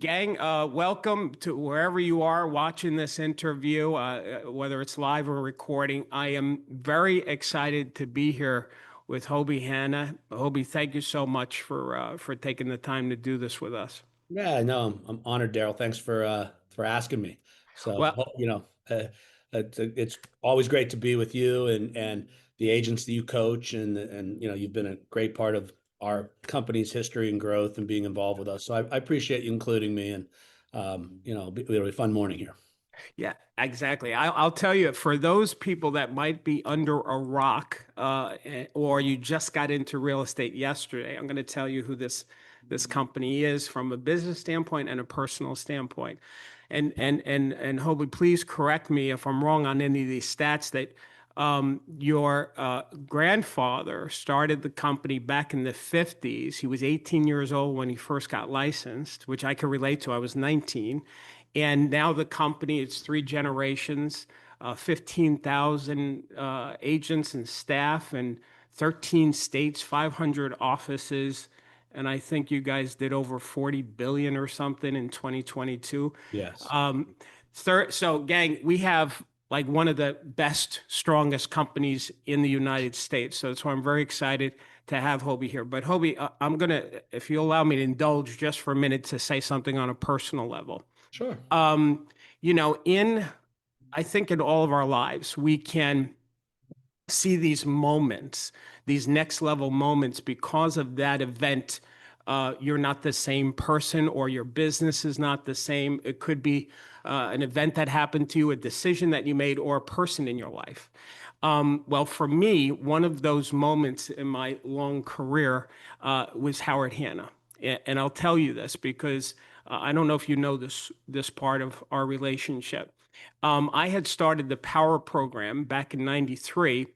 Gang, welcome to wherever you are watching this interview, whether it's live or recording. I am very excited to be here with Hoby Hanna. Hoby, thank you so much for taking the time to do this with us. Yeah, no, I'm honored, Darryl. Thanks for asking me. So, Well, it's always great to be with you and the agents that you coach and you've been a great part of our company's history and growth and being involved with us. So I appreciate you including me and it'll be a fun morning here. yeah, exactly. I'll tell you, for those people that might be under a rock, or you just got into real estate yesterday, I'm going to tell you who this company is from a business standpoint and a personal standpoint. And Hoby, please correct me if I'm wrong on any of these stats that your grandfather started the company back in the 50s. He was 18 years old when he first got licensed, which I can relate to. I was 19. And now the company, it's three generations, 15,000 agents and staff, and 13 states, 500 offices. And I think you guys did over 40 billion or something in 2022. Yes. Um, so, gang, we have like one of the best, strongest companies in the United States. So that's why I'm very excited to have Hoby here. But Hoby, I'm gonna, if you allow me to indulge just for a minute to say something on a personal level. Sure. Um, in I think in all of our lives, we can see these moments, these next level moments because of that event. You're not the same person, or your business is not the same. It could be an event that happened to you, a decision that you made, or a person in your life. Well, for me, one of those moments in my long career was Howard Hanna. And I'll tell you this because I don't know if you know this part of our relationship. I had started the Power Program back in '93,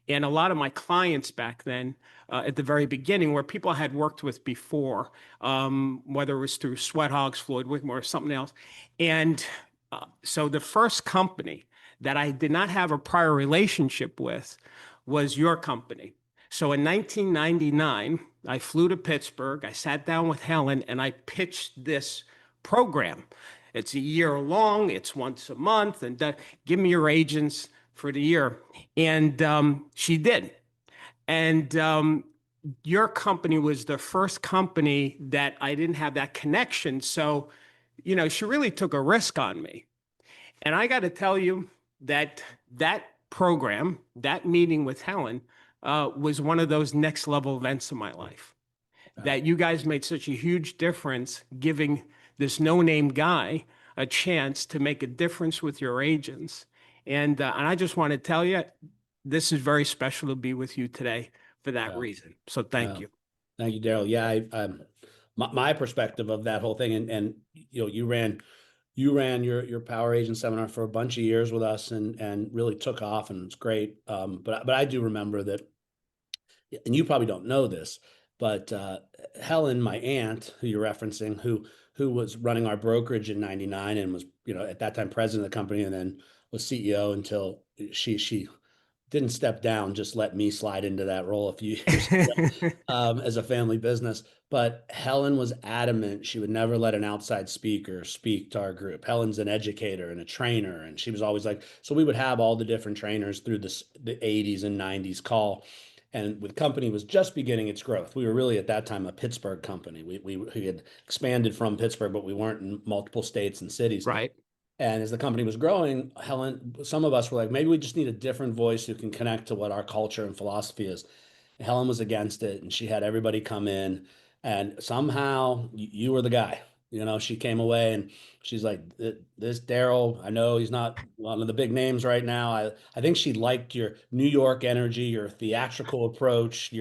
and a lot of my clients back then, at the very beginning, were people I had worked with before, whether it was through Sweat Hogs, Floyd Whitmore, or something else. And so the first company that I did not have a prior relationship with was your company. So in 1999, I flew to Pittsburgh. I sat down with Helen and I pitched this program. It's a year long, it's once a month, and give me your agents for the year. And she did. And your company was the first company that I didn't have that connection. So, she really took a risk on me. And I got to tell you that that program, that meeting with Helen, was one of those next level events in my life. Yeah. That you guys made such a huge difference, giving this no name guy a chance to make a difference with your agents. And I just want to tell you, this is very special to be with you today for that Yeah. reason. So thank Yeah. you. Thank you, Darryl. Yeah, my perspective of that whole thing, and you ran your Power Agent seminar for a bunch of years with us, and really took off, and it's great. But I do remember that, and you probably don't know this, but Helen, my aunt, who you're referencing, who was running our brokerage in '99 and was at that time president of the company, and then was CEO until she didn't step down, just let me slide into that role a few years as a family business. But Helen was adamant she would never let an outside speaker speak to our group. Helen's an educator and a trainer, and she was always like, so we would have all the different trainers through the '80s and '90s call. And the company was just beginning its growth. We were really at that time a Pittsburgh company. We had expanded from Pittsburgh, but we weren't in multiple states and cities. Right. And as the company was growing, Helen, some of us were like, maybe we just need a different voice who can connect to what our culture and philosophy is. Helen was against it, and she had everybody come in, and somehow you were the guy. She came away and she's like, "This Darryl, I know he's not one of the big names right now. I think she liked your New York energy, your theatrical approach,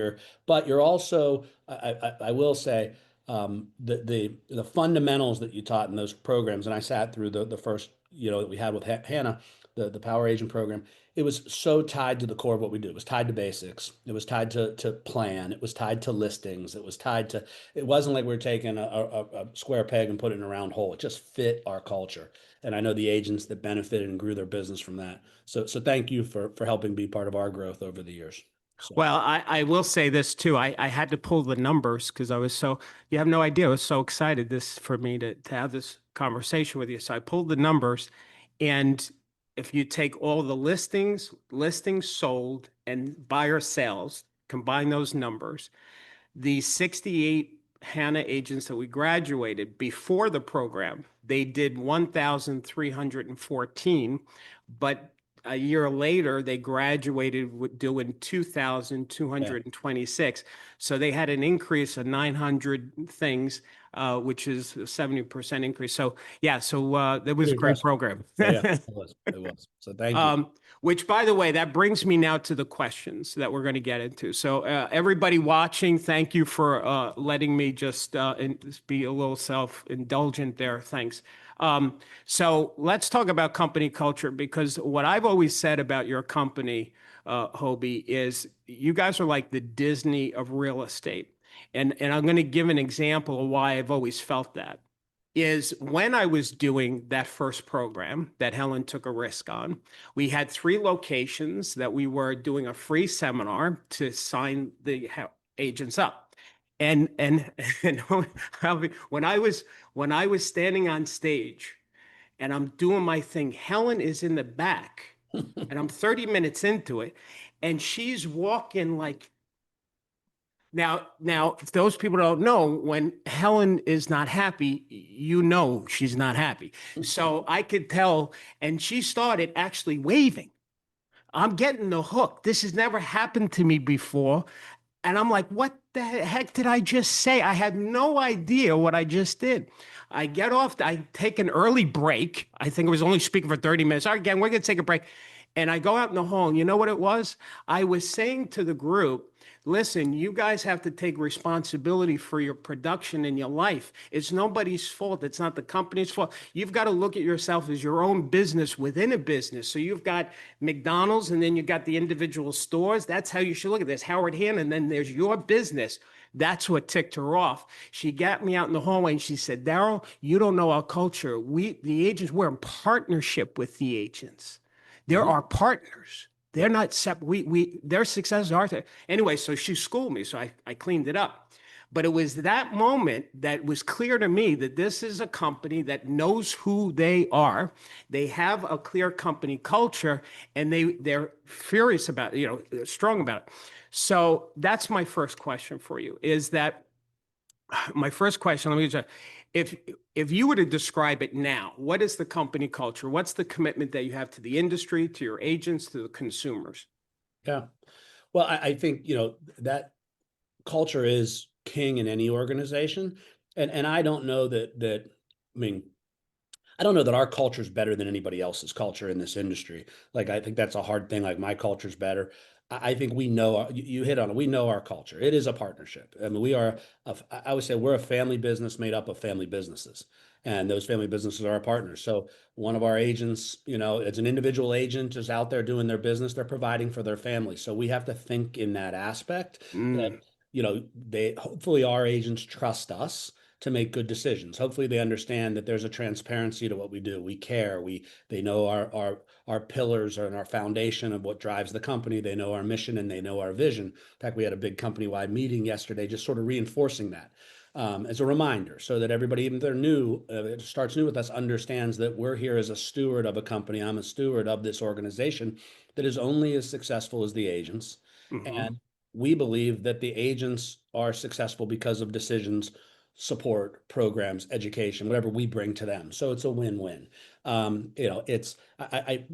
but you're also, I will say, the fundamentals that you taught in those programs. And I sat through the first, that we had with Hannah, the Power Agent program. It was so tied to the core of what we do. It was tied to basics. It was tied to plan. It was tied to listings. It was tied to. It wasn't like we were taking a square peg and put it in a round hole. It just fit our culture. And I know the agents that benefited and grew their business from that. So thank you for helping be part of our growth over the years. So Well, I will say this too. I had to pull the numbers because you have no idea. I was so excited this for me to have this conversation with you. So I pulled the numbers, and if you take all the listings sold and buyer sales, combine those numbers, the 68 Hanna agents that we graduated before the program, they did 1,314, but a year later they graduated doing yeah, 2,226. So they had an increase of 900 things, which is a 70% increase. So yeah, so that was pretty a great impressive. program. Yeah, it was. It was. So thank you. Which, by the way, that brings me now to the questions that we're going to get into. So, everybody watching, thank you for letting me just be a little self-indulgent there. Thanks. So, let's talk about company culture because what I've always said about your company, Hoby, is you guys are like the Disney of real estate. And I'm going to give an example of why I've always felt that is when I was doing that first program that Helen took a risk on, we had 3 locations that we were doing a free seminar to sign the agents up. And and when I was standing on stage and I'm doing my thing, Helen is in the back and I'm 30 minutes into it and she's walking like now, if those people don't know, when Helen is not happy, you know she's not happy. So I could tell, and she started actually waving. I'm getting the hook. This has never happened to me before. And I'm like, what the heck did I just say? I had no idea what I just did. I get off, I take an early break. I think it was only speaking for 30 minutes. All right, again, we're going to take a break. And I go out in the hall, and you know what it was? I was saying to the group, listen, you guys have to take responsibility for your production in your life. It's nobody's fault. It's not the company's fault. You've got to look at yourself as your own business within a business. So you've got McDonald's and then you've got the individual stores. That's how you should look at this. Howard Hanna, and then there's your business. That's what ticked her off. She got me out in the hallway and she said, Darryl, you don't know our culture. The agents, we're in partnership with the agents. They're Mhm. our partners. They're Yep. not separate. Their successes are there. Anyway, so she schooled me. So I cleaned it up. But it was that moment that was clear to me that this is a company that knows who they are. They have a clear company culture and they're furious about it, strong about it. So that's my first question for you is that my first question, let me just, if if you were to describe it now, what is the company culture? What's the commitment that you have to the industry, to your agents, to the consumers? Yeah. Well, I think, that culture is king in any organization. And I don't know I mean, I don't know that our culture is better than anybody else's culture in this industry. Like, I think that's a hard thing. Like, my culture's better. I think we know, you hit on it. We know our culture. It is a partnership. I mean, I would say we're a family business made up of family businesses. And those family businesses are our partners. So one of our agents, it's an individual agent is out there doing their business. They're providing for their family. So we have to think in that aspect that, Mm, hopefully our agents trust us to make good decisions. Hopefully they understand that there's a transparency to what we do. We care. They know our pillars and our foundation of what drives the company. They know our mission and they know our vision. In fact, we had a big company-wide meeting yesterday, just sort of reinforcing that as a reminder, so that everybody, even if they're new, starts new with us, understands that we're here as a steward of a company. I'm a steward of this organization that is only as successful as the agents, mhm. and we believe that the agents are successful because of decisions, support, programs, education, whatever we bring to them. So it's a win-win. It's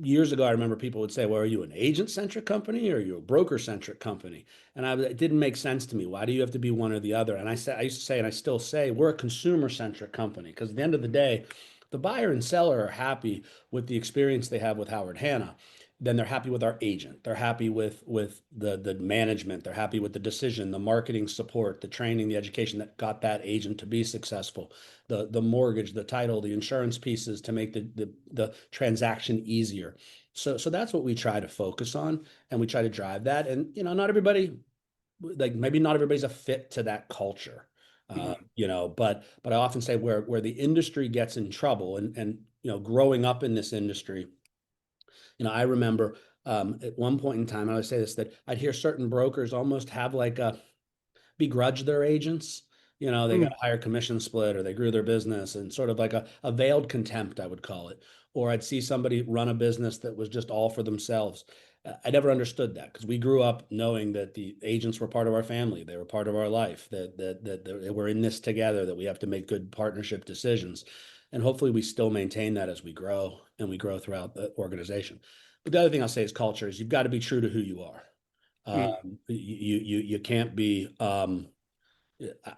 years ago, I remember people would say, well, are you an agent-centric company or are you a broker-centric company? And it didn't make sense to me. Why do you have to be one or the other? And I used to say, and I still say, we're a consumer-centric company because at the end of the day, the buyer and seller are happy with the experience they have with Howard Hanna. Then they're happy with our agent. They're happy with the management. They're happy with the decision, the marketing support, the training, the education that got that agent to be successful, the mortgage, the title, the insurance pieces to make the transaction easier. So that's what we try to focus on, and we try to drive that. And not everybody, like, maybe not everybody's a fit to that culture. Mm. But I often say where the industry gets in trouble, and growing up in this industry, I remember At one point in time, I would say this, that I'd hear certain brokers almost have like a begrudge their agents. You know, they got Mm, a higher commission split or they grew their business, and sort of like a veiled contempt, I would call it. Or I'd see somebody run a business that was just all for themselves. I never understood that because we grew up knowing that the agents were part of our family. They were part of our life, that we're in this together, that we have to make good partnership decisions. And hopefully we still maintain that as we grow and we grow throughout the organization. But the other thing I'll say is culture is you've got to be true to who you are. mm, You can't be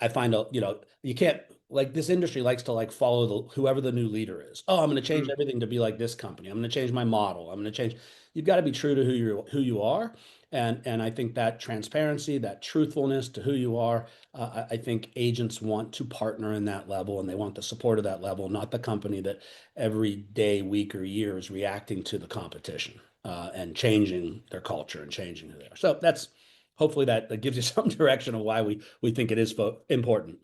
I find out, you can't, like, this industry likes to like follow whoever the new leader is. Oh, I'm going to change mm. everything to be like this company. I'm going to change my model. I'm going to change. You've got to be true to who you are. And I think that transparency, that truthfulness to who you are, I think agents want to partner in that level and they want the support of that level, not the company that every day, week, or year is reacting to the competition and changing their culture and changing who they are. So that's hopefully that gives you some direction of why we think it is important.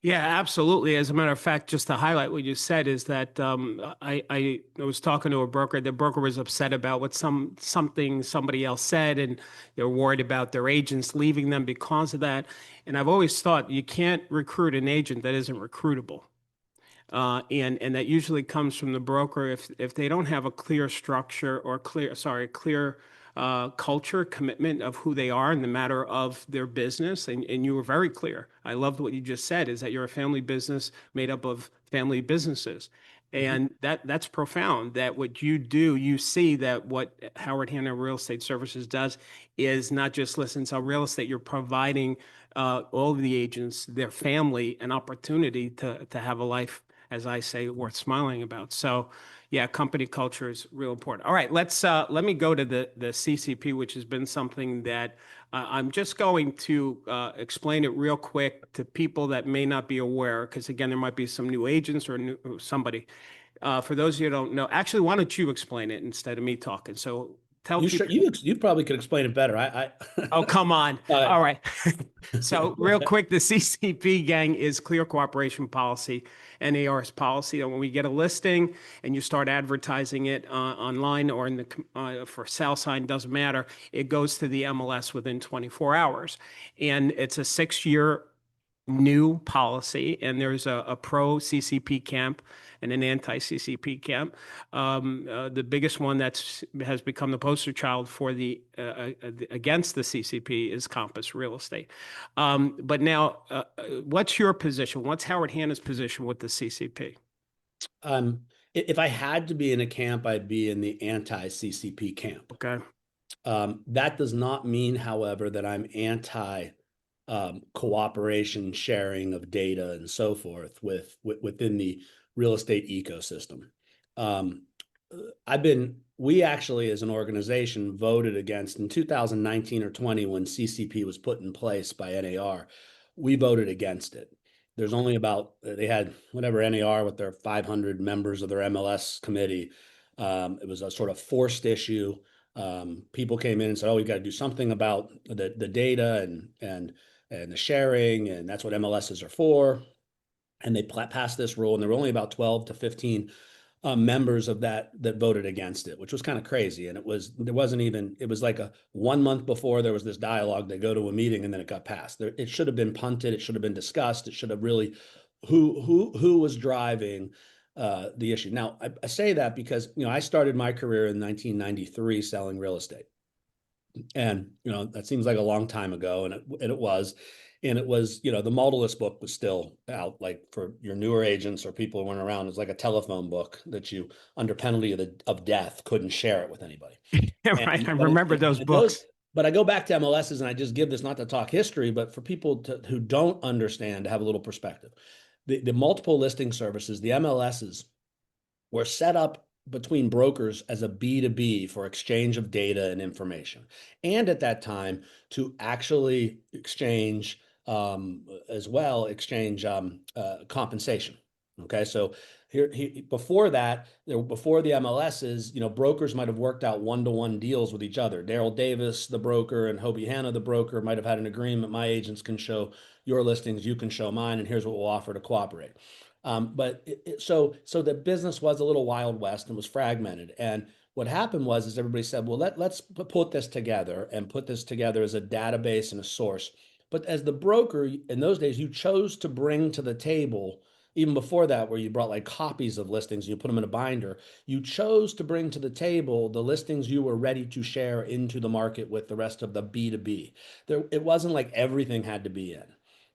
Yeah, absolutely. As a matter of fact, just to highlight what you said is that I was talking to a broker. The broker was upset about what something somebody else said, and they're worried about their agents leaving them because of that. And I've always thought you can't recruit an agent that isn't recruitable. And that usually comes from the broker if they don't have a clear structure or clear culture commitment of who they are in the matter of their business. And you were very clear. I loved what you just said is that you're a family business made up of family businesses. Mhm. And that's profound that what you do, you see that what Howard Hanna Real Estate Services does is not just listen to real estate, you're providing all of the agents, their family, an opportunity to have a life, as I say, worth smiling about. So, yeah, company culture is real important. All right, let me go to the CCP, which has been something that I'm just going to explain it real quick to people that may not be aware, because again, there might be some new agents or somebody. For those of you who don't know, actually, why don't you explain it instead of me talking? So tell You sure people. you probably could explain it better. Oh, come on. Uh, All right. So, real quick, the CCP gang is clear cooperation policy, NAR's policy. And when we get a listing and you start advertising it online or in the for sale sign, doesn't matter. It goes to the MLS within 24 hours, and it's a 6-year new policy, and there's a pro CCP camp and an anti CCP camp. The biggest one that's has become the poster child for the against the CCP is Compass Real Estate. But now, what's your position? What's Howard Hanna's position with the CCP? um, if I had to be in a camp, I'd be in the anti-CCP camp. Okay. That does not mean, however, that I'm anti cooperation, sharing of data, and so forth within the real estate ecosystem. Um, we actually, as an organization, voted against in 2019 or 20 when CCP was put in place by NAR. We voted against it. There's only about, they had whatever NAR with their 500 members of their MLS committee. It was a sort of forced issue. People came in and said, "Oh, we got to do something about the data and the sharing, and that's what MLSs are for." And they passed this rule, and there were only about 12 to 15 members of that voted against it, which was kind of crazy. And it was like a 1 month before there was this dialogue. They go to a meeting and then it got passed. It should have been punted. It should have been discussed. It should have really who was driving the issue. Now, I say that because I started my career in 1993 selling real estate. And that seems like a long time ago, and it was. And it was, the Modalist book was still out, like for your newer agents or people who weren't around. It was like a telephone book that you, under penalty of death, couldn't share it with anybody. Yeah, right. And I but remember those and those, books. but I go back to MLSs, and I just give this not to talk history, but for people who don't understand, to have a little perspective. The multiple listing services, the MLSs, were set up between brokers as a B2B for exchange of data and information. And at that time, to actually exchange as well, exchange compensation. Okay, so before that, before the MLSs, brokers might have worked out one-to-one deals with each other. Darryl Davis, the broker, and Hoby Hanna, the broker, might have had an agreement. My agents can show your listings, you can show mine, and here's what we'll offer to cooperate. But so the business was a little Wild West and was fragmented. And what happened was is everybody said, well, let's put this together and put this together as a database and a source. But as the broker in those days, you chose to bring to the table, even before that, where you brought like copies of listings, you put them in a binder, you chose to bring to the table the listings you were ready to share into the market with the rest of the B2B. It wasn't like everything had to be in.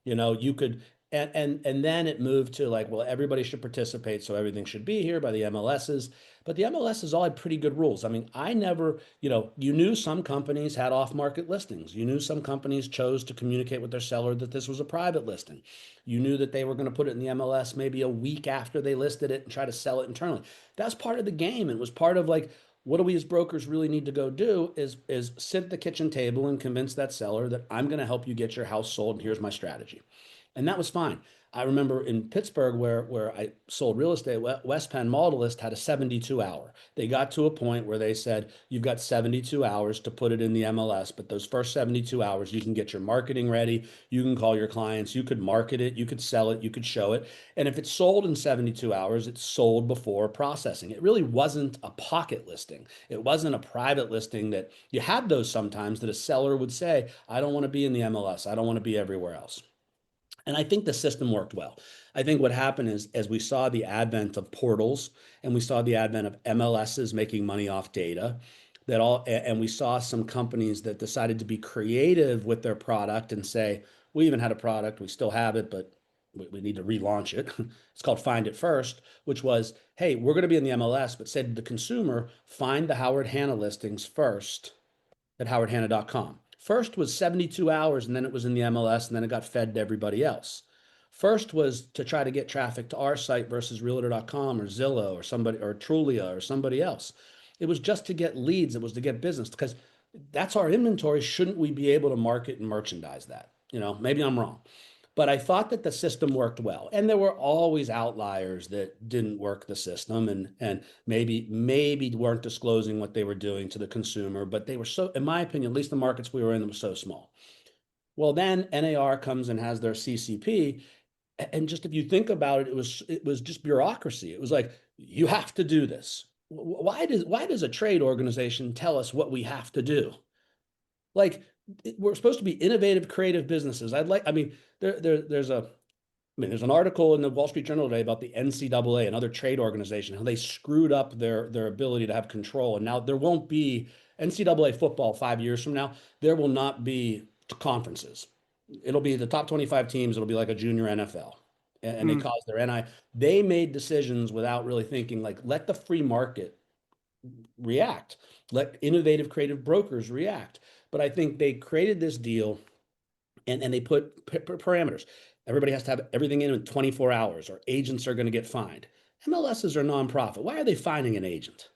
You could, and then it moved to like, well, everybody should participate, so everything should be here by the MLSs. But the MLSs all had pretty good rules. I mean, I never, you knew some companies had off-market listings. You knew some companies chose to communicate with their seller that this was a private listing. You knew that they were going to put it in the MLS maybe a week after they listed it and try to sell it internally. That's part of the game. It was part of like, what do we as brokers really need to go do is sit at the kitchen table and convince that seller that I'm going to help you get your house sold and here's my strategy. And that was fine. I remember in Pittsburgh where I sold real estate, West Penn Modalist had a 72 hour. They got to a point where they said, you've got 72 hours to put it in the MLS, but those first 72 hours, you can get your marketing ready. You can call your clients, you could market it, you could sell it, you could show it. And if it's sold in 72 hours, it's sold before processing. It really wasn't a pocket listing. It wasn't a private listing that you had those sometimes that a seller would say, I don't want to be in the MLS. I don't want to be everywhere else. And I think the system worked well. I think what happened is, as we saw the advent of portals and we saw the advent of MLSs making money off data, and we saw some companies that decided to be creative with their product and say, we even had a product, we still have it, but we need to relaunch it. It's called Find It First, which was, hey, we're going to be in the MLS, but said to the consumer, find the Howard Hanna listings first at howardhanna.com. First was 72 hours, and then it was in the MLS, and then it got fed to everybody else. First was to try to get traffic to our site versus realtor.com or Zillow or somebody or Trulia or somebody else. It was just to get leads. It was to get business because that's our inventory. Shouldn't we be able to market and merchandise that? Maybe I'm wrong. But I thought that the system worked well. And there were always outliers that didn't work the system and maybe weren't disclosing what they were doing to the consumer, but they were so, in my opinion, at least the markets we were in, were so small. Well, then NAR comes and has their CCP. And just if you think about it, it was just bureaucracy. It was like, you have to do this. Why does a trade organization tell us what we have to do? Like, we're supposed to be innovative, creative businesses. There's an article in the Wall Street Journal today about the NCAA, another trade organization, how they screwed up their ability to have control. And now there won't be NCAA football 5 years from now. There will not be conferences. It'll be the top 25 teams. It'll be like a junior NFL. And they cause their NI. They made decisions without really thinking, like, let the free market react. Let innovative, creative brokers react. But I think they created this deal and they put parameters. Everybody has to have everything in 24 hours or agents are going to get fined. MLSs are nonprofit. Why are they fining an agent?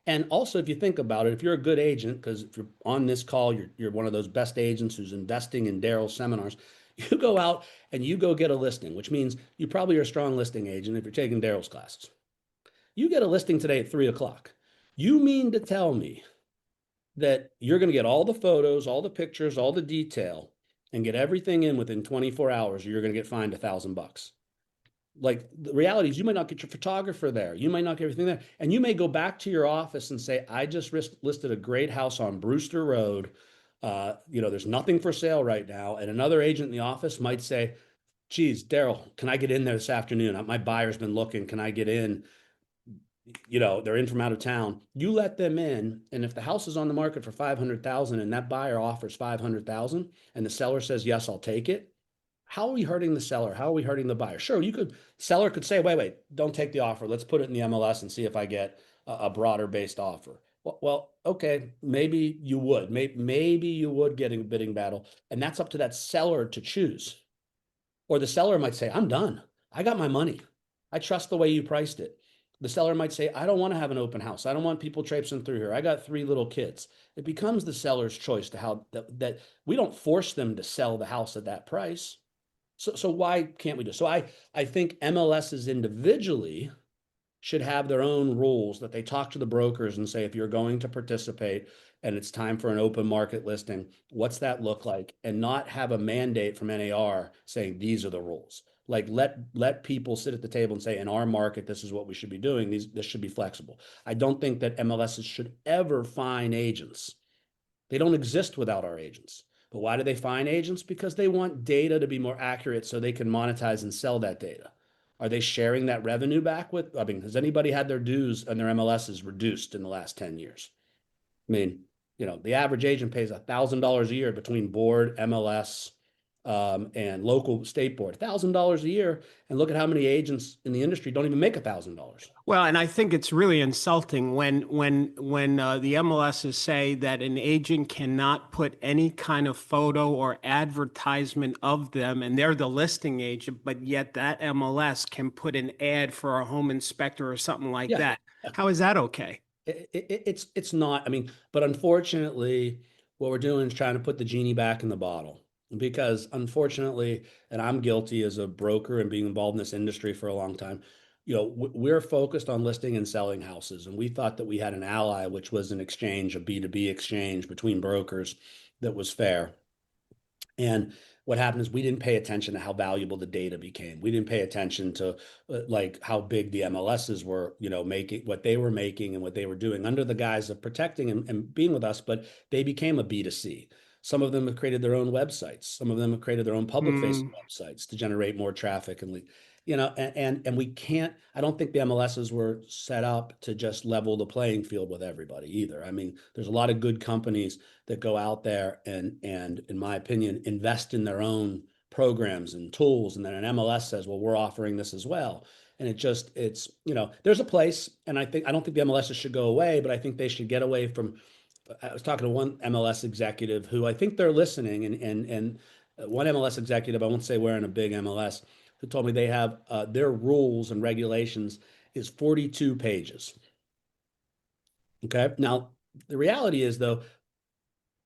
And also, if you think about it, if you're a good agent, because if you're on this call, you're one of those best agents who's investing in Darryl's seminars, you go out and you go get a listing, which means you probably are a strong listing agent if you're taking Darryl's classes. You get a listing today at 3 o'clock. You mean to tell me that you're going to get all the photos, all the pictures, all the detail, and get everything in within 24 hours, or you're going to get fined $1,000? Like, the reality is you might not get your photographer there. You might not get everything there. And you may go back to your office and say, I just listed a great house on Brewster Road. There's nothing for sale right now. And another agent in the office might say, geez, Darryl, can I get in there this afternoon? My buyer's been looking. Can I get in? They're in from out of town. You let them in, and if the house is on the market for 500,000 and that buyer offers 500,000 and the seller says, yes, I'll take it. How are we hurting the seller? How are we hurting the buyer? Sure, seller could say, wait, don't take the offer. Let's put it in the MLS and see if I get a broader based offer. Well, okay, maybe you would. Maybe you would get a bidding battle, and that's up to that seller to choose. Or the seller might say, I'm done. I got my money. I trust the way you priced it. The seller might say, I don't want to have an open house. I don't want people traipsing through here. I got 3 little kids. It becomes the seller's choice to how that we don't force them to sell the house at that price. So why can't we do? So I think MLSs individually should have their own rules that they talk to the brokers and say, if you're going to participate and it's time for an open market listing, what's that look like? And not have a mandate from NAR saying these are the rules. Like let people sit at the table and say, in our market, this is what we should be doing. This should be flexible. I don't think that MLSs should ever fine agents. They don't exist without our agents. But why do they fine agents? Because they want data to be more accurate so they can monetize and sell that data. Are they sharing that revenue back with? I mean, has anybody had their dues and their MLSs reduced in the last 10 years? I mean, the average agent pays $1,000 a year between board, MLS, and local state board. $1,000 a year, and look at how many agents in the industry don't even make $1,000. Well, and I think it's really insulting when the MLSs say that an agent cannot put any kind of photo or advertisement of them, and they're the listing agent, but yet that MLS can put an ad for a home inspector or something like Yeah, that. How is that okay? it's not. I mean, but unfortunately, what we're doing is trying to put the genie back in the bottle. Because unfortunately, and I'm guilty as a broker and being involved in this industry for a long time, we're focused on listing and selling houses, and we thought that we had an ally, which was an exchange, a B2B exchange between brokers that was fair. And what happened is we didn't pay attention to how valuable the data became. We didn't pay attention to like how big the MLSs were, making what they were making and what they were doing under the guise of protecting and being with us, but they became a B2C. Some of them have created their own websites. Some of them have created their own public facing Mm, websites to generate more traffic and we can't, I don't think the MLSs were set up to just level the playing field with everybody either. I mean, there's a lot of good companies that go out there and in my opinion, invest in their own programs and tools. And then an MLS says, well, we're offering this as well. And there's a place. And I don't think the MLSs should go away, but I think they should get away from. I was talking to one MLS executive who I think they're listening, and one MLS executive, I won't say we're in a big MLS, who told me they have their rules and regulations is 42 pages. Okay. Now, the reality is, though,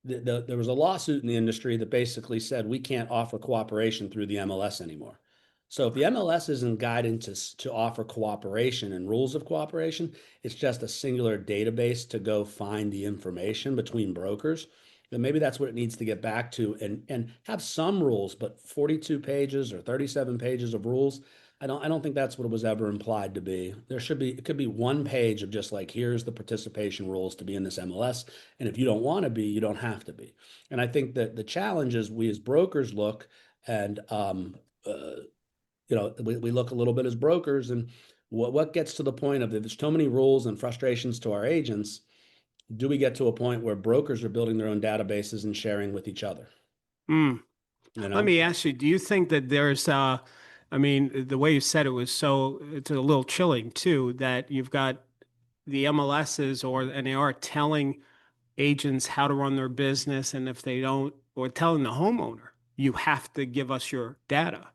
there was a lawsuit in the industry that basically said we can't offer cooperation through the MLS anymore. So if the MLS isn't guided to offer cooperation and rules of cooperation, it's just a singular database to go find the information between brokers. Then maybe that's what it needs to get back to and have some rules, but 42 pages or 37 pages of rules, I don't think that's what it was ever implied to be. It could be one page of just like, here's the participation rules to be in this MLS. And if you don't want to be, you don't have to be. And I think that the challenge is we as brokers look and, we look a little bit as brokers and what gets to the point of there's so many rules and frustrations to our agents. Do we get to a point where brokers are building their own databases and sharing with each other? mm. You Let know? me ask you, do you think that I mean, the way you said it's a little chilling too, that you've got the MLSs and they are telling agents how to run their business. And if they don't, or telling the homeowner, you have to give us your data.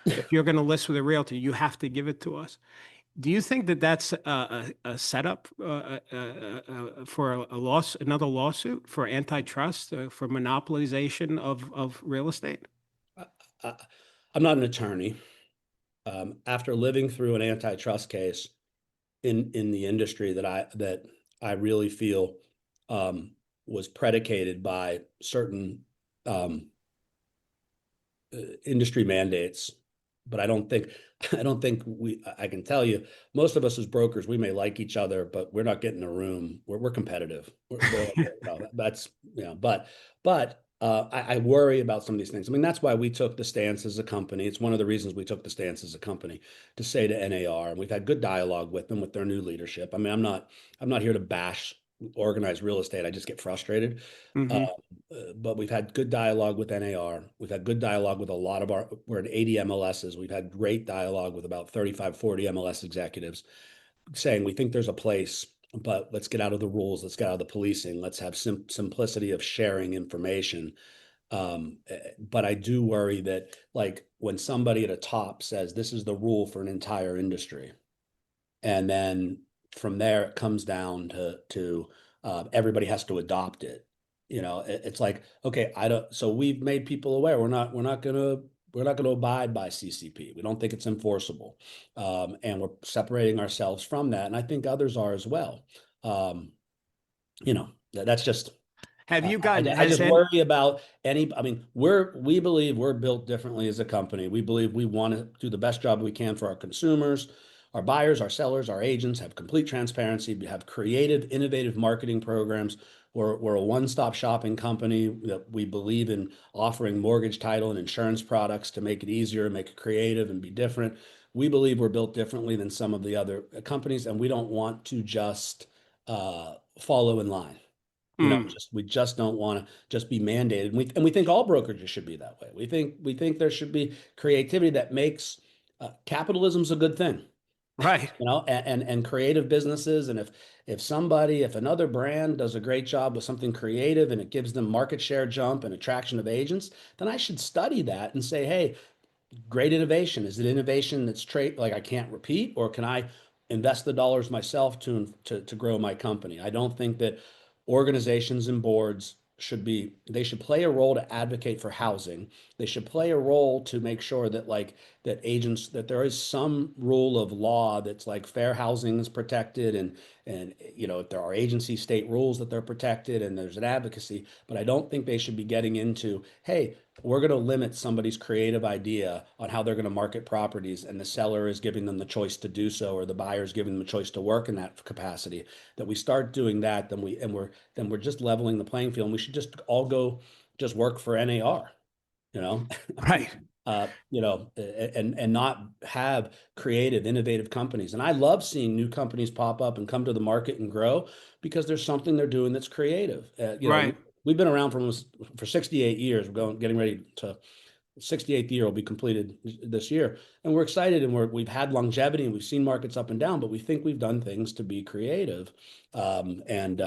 If you're going to list with a realtor, you have to give it to us. Do you think that that's a setup for another lawsuit for antitrust, for monopolization of real estate? I, I'm not an attorney. After living through an antitrust case in the industry that I really feel was predicated by certain um, industry mandates, but I can tell you, most of us as brokers, we may like each other, but we're not getting a room. We're competitive. That's, but I worry about some of these things. I mean, that's why we took the stance as a company. It's one of the reasons we took the stance as a company to say to NAR, and we've had good dialogue with them with their new leadership. I mean, I'm not here to bash organized real estate. I just get frustrated. Uh, Hmm. but we've had good dialogue with NAR. We've had good dialogue with a lot of we're at 80 MLSs. We've had great dialogue with about 35, 40 MLS executives saying we think there's a place, but let's get out of the rules. Let's get out of the policing. Let's have simplicity of sharing information. But I do worry that like when somebody at a top says this is the rule for an entire industry, and then from there it comes down to everybody has to adopt it. It's like, okay, I don't. So we've made people aware we're not gonna abide by CCP. We don't think it's enforceable, and we're separating ourselves from that. And I think others are as well. Um, that's just. Have you I, gotten, I has just any, worry about any. I mean, we believe we're built differently as a company. We believe we want to do the best job we can for our consumers, our buyers, our sellers, our agents, have complete transparency, we have creative, innovative marketing programs. We're a one-stop shopping company that we believe in offering mortgage, title, and insurance products to make it easier, make it creative, and be different. We believe we're built differently than some of the other companies, and we don't want to just follow in line. mm, We just don't want to just be mandated. And we think all brokerages should be that way. We think there should be creativity that makes capitalism's a good thing, right, and creative businesses. And if another brand does a great job with something creative and it gives them market share jump and attraction of agents, then I should study that and say, hey, great innovation. Is it innovation that's like I can't repeat, or can I invest the dollars myself to grow my company? I don't think that organizations and boards they should play a role to advocate for housing. They should play a role to make sure that that there is some rule of law that's like fair housing is protected, and if there are agency state rules that they're protected and there's an advocacy. But I don't think they should be getting into, hey, we're going to limit somebody's creative idea on how they're going to market properties, and the seller is giving them the choice to do so, or the buyer is giving them a choice to work in that capacity. That we start doing that, then we're just leveling the playing field, and we should just all go just work for NAR, you know, right, and not have creative, innovative companies. And I love seeing new companies pop up and come to the market and grow because there's something they're doing that's creative. right. We've been around for 68 years. Getting ready to 68th year will be completed this year, and we're excited, and we've had longevity, and we've seen markets up and down, but we think we've done things to be creative, and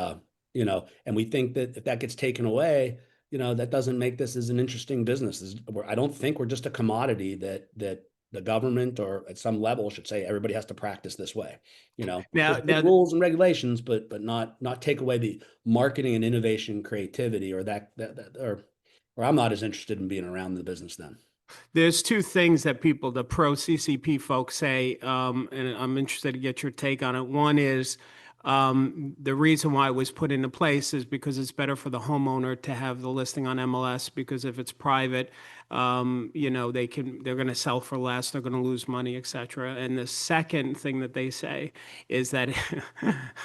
we think that if that gets taken away, that doesn't make this as an interesting business. I don't think we're just a commodity that the government or at some level should say everybody has to practice this way. Now, There's good now, rules and regulations, but not take away the marketing and innovation creativity, or I'm not as interested in being around the business then. there's two things that the pro CCP folks say, and I'm interested to get your take on it. One is the reason why it was put into place is because it's better for the homeowner to have the listing on MLS, because if it's private, they're going to sell for less, they're going to lose money, etc. And the second thing that they say is that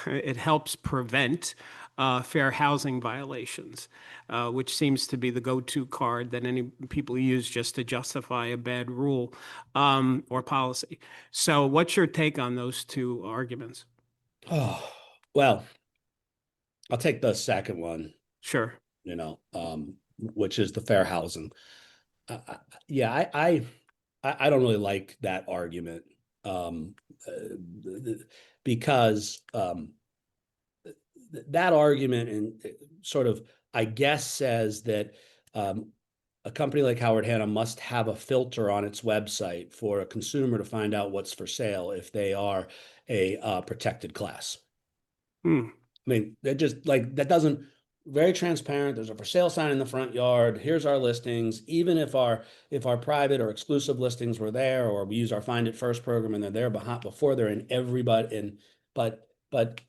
it helps prevent fair housing violations, which seems to be the go-to card that any people use just to justify a bad rule or policy. So, what's your take on those two arguments? Oh, well, I'll take the second one, Sure. which is the fair housing. Yeah, I don't really like that argument, um, because that argument and sort of, I guess, says that a company like Howard Hanna must have a filter on its website for a consumer to find out what's for sale if they are a protected class. Hmm. I mean, they're just like that doesn't very transparent. There's a for sale sign in the front yard. Here's our listings. Even if our private or exclusive listings were there, or we use our Find It First program and they're there before they're in everybody. But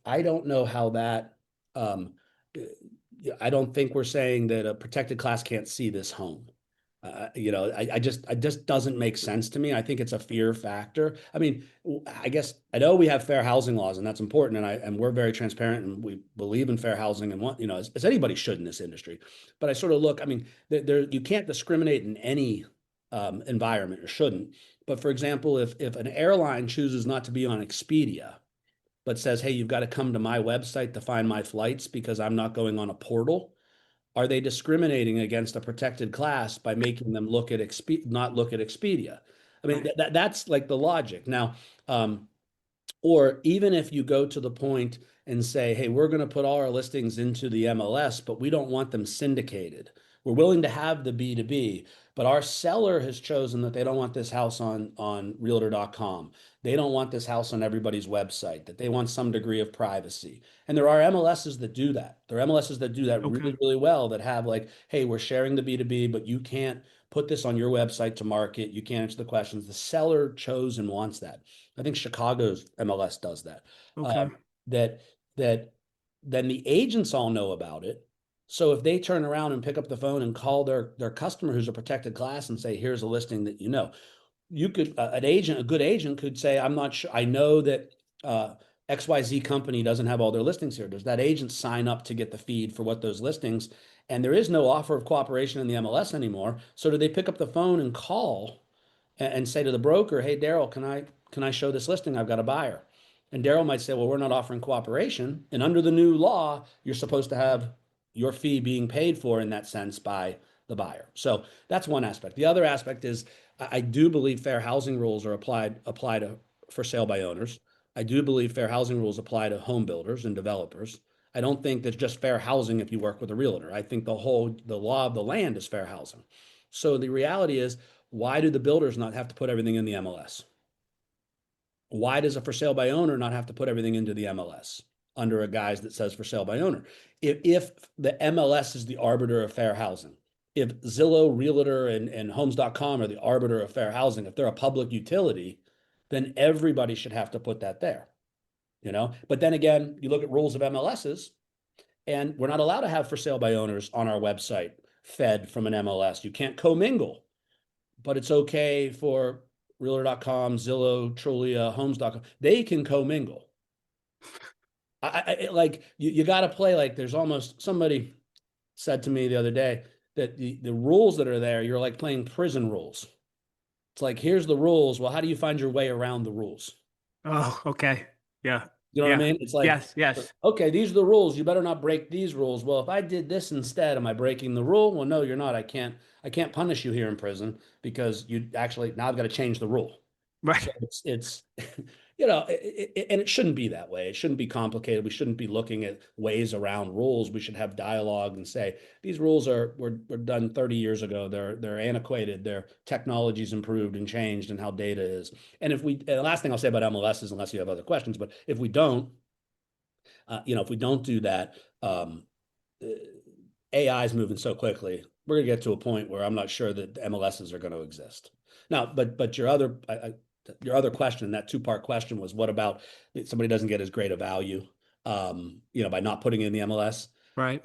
I don't know how that. I don't think we're saying that a protected class can't see this home. I just doesn't make sense to me. I think it's a fear factor. I mean, I guess I know we have fair housing laws, and that's important, and we're very transparent, and we believe in fair housing, and as anybody should in this industry. But I sort of look. I mean, you can't discriminate in any environment, or shouldn't. But for example, if an airline chooses not to be on Expedia, but says, "Hey, you've got to come to my website to find my flights because I'm not going on a portal." Are they discriminating against a protected class by making them not look at Expedia? I mean, Right. that's like the logic. Now, or even if you go to the point and say, hey, we're going to put all our listings into the MLS, but we don't want them syndicated. We're willing to have the B2B, but our seller has chosen that they don't want this house on realtor.com. They don't want this house on everybody's website, that they want some degree of privacy. And there are MLSs that do that. There are MLSs that do that Okay. really, really well, that have like, hey, we're sharing the B2B, but you can't put this on your website to market. You can't answer the questions. The seller chose and wants that. I think Chicago's MLS does that. Okay. That that then the agents all know about it. So if they turn around and pick up the phone and call their customer who's a protected class and say, here's a listing that you know, you could an agent, a good agent could say, I'm not sure. I know that XYZ company doesn't have all their listings here. Does that agent sign up to get the feed for what those listings? And there is no offer of cooperation in the MLS anymore. So do they pick up the phone and call and say to the broker, hey, Darryl, can I show this listing? I've got a buyer. And Darryl might say, well, we're not offering cooperation. And under the new law, you're supposed to have your fee being paid for in that sense by the buyer. So that's one aspect. The other aspect is I do believe fair housing rules are apply to for sale by owners. I do believe fair housing rules apply to home builders and developers. I don't think there's just fair housing if you work with a realtor. I think the law of the land is fair housing. So the reality is, why do the builders not have to put everything in the MLS? Why does a for sale by owner not have to put everything into the MLS under a guise that says for sale by owner? If the MLS is the arbiter of fair housing, if Zillow, Realtor, and Homes.com are the arbiter of fair housing, if they're a public utility, then everybody should have to put that there, you know? But then again, you look at rules of MLSs, and we're not allowed to have for sale by owners on our website fed from an MLS. You can't commingle, but it's okay for Realtor.com, Zillow, Trulia, Homes.com. They can commingle. Like you got to play like there's almost somebody said to me the other day that the rules that are there, you're like playing prison rules. It's like, here's the rules. Well, how do you find your way around the rules? Oh, okay. Yeah. You know what I Yeah. mean? It's like, Yes. Yes. okay, these are the rules. You better not break these rules. Well, if I did this instead, am I breaking the rule? Well, no, you're not. I can't punish you here in prison because you actually now I've got to change the rule. So Right. it's and it shouldn't be that way. It shouldn't be complicated. We shouldn't be looking at ways around rules. We should have dialogue and say these rules were done 30 years ago. They're antiquated. Their technology's improved and changed, and how data is. And the last thing I'll say about MLS is, unless you have other questions, but if we don't, if we don't do that, AI is moving so quickly. We're going to get to a point where I'm not sure that MLSs are going to exist. Now, but your other question, that two-part question was, what about if somebody doesn't get as great a value, by not putting in the MLS? Right.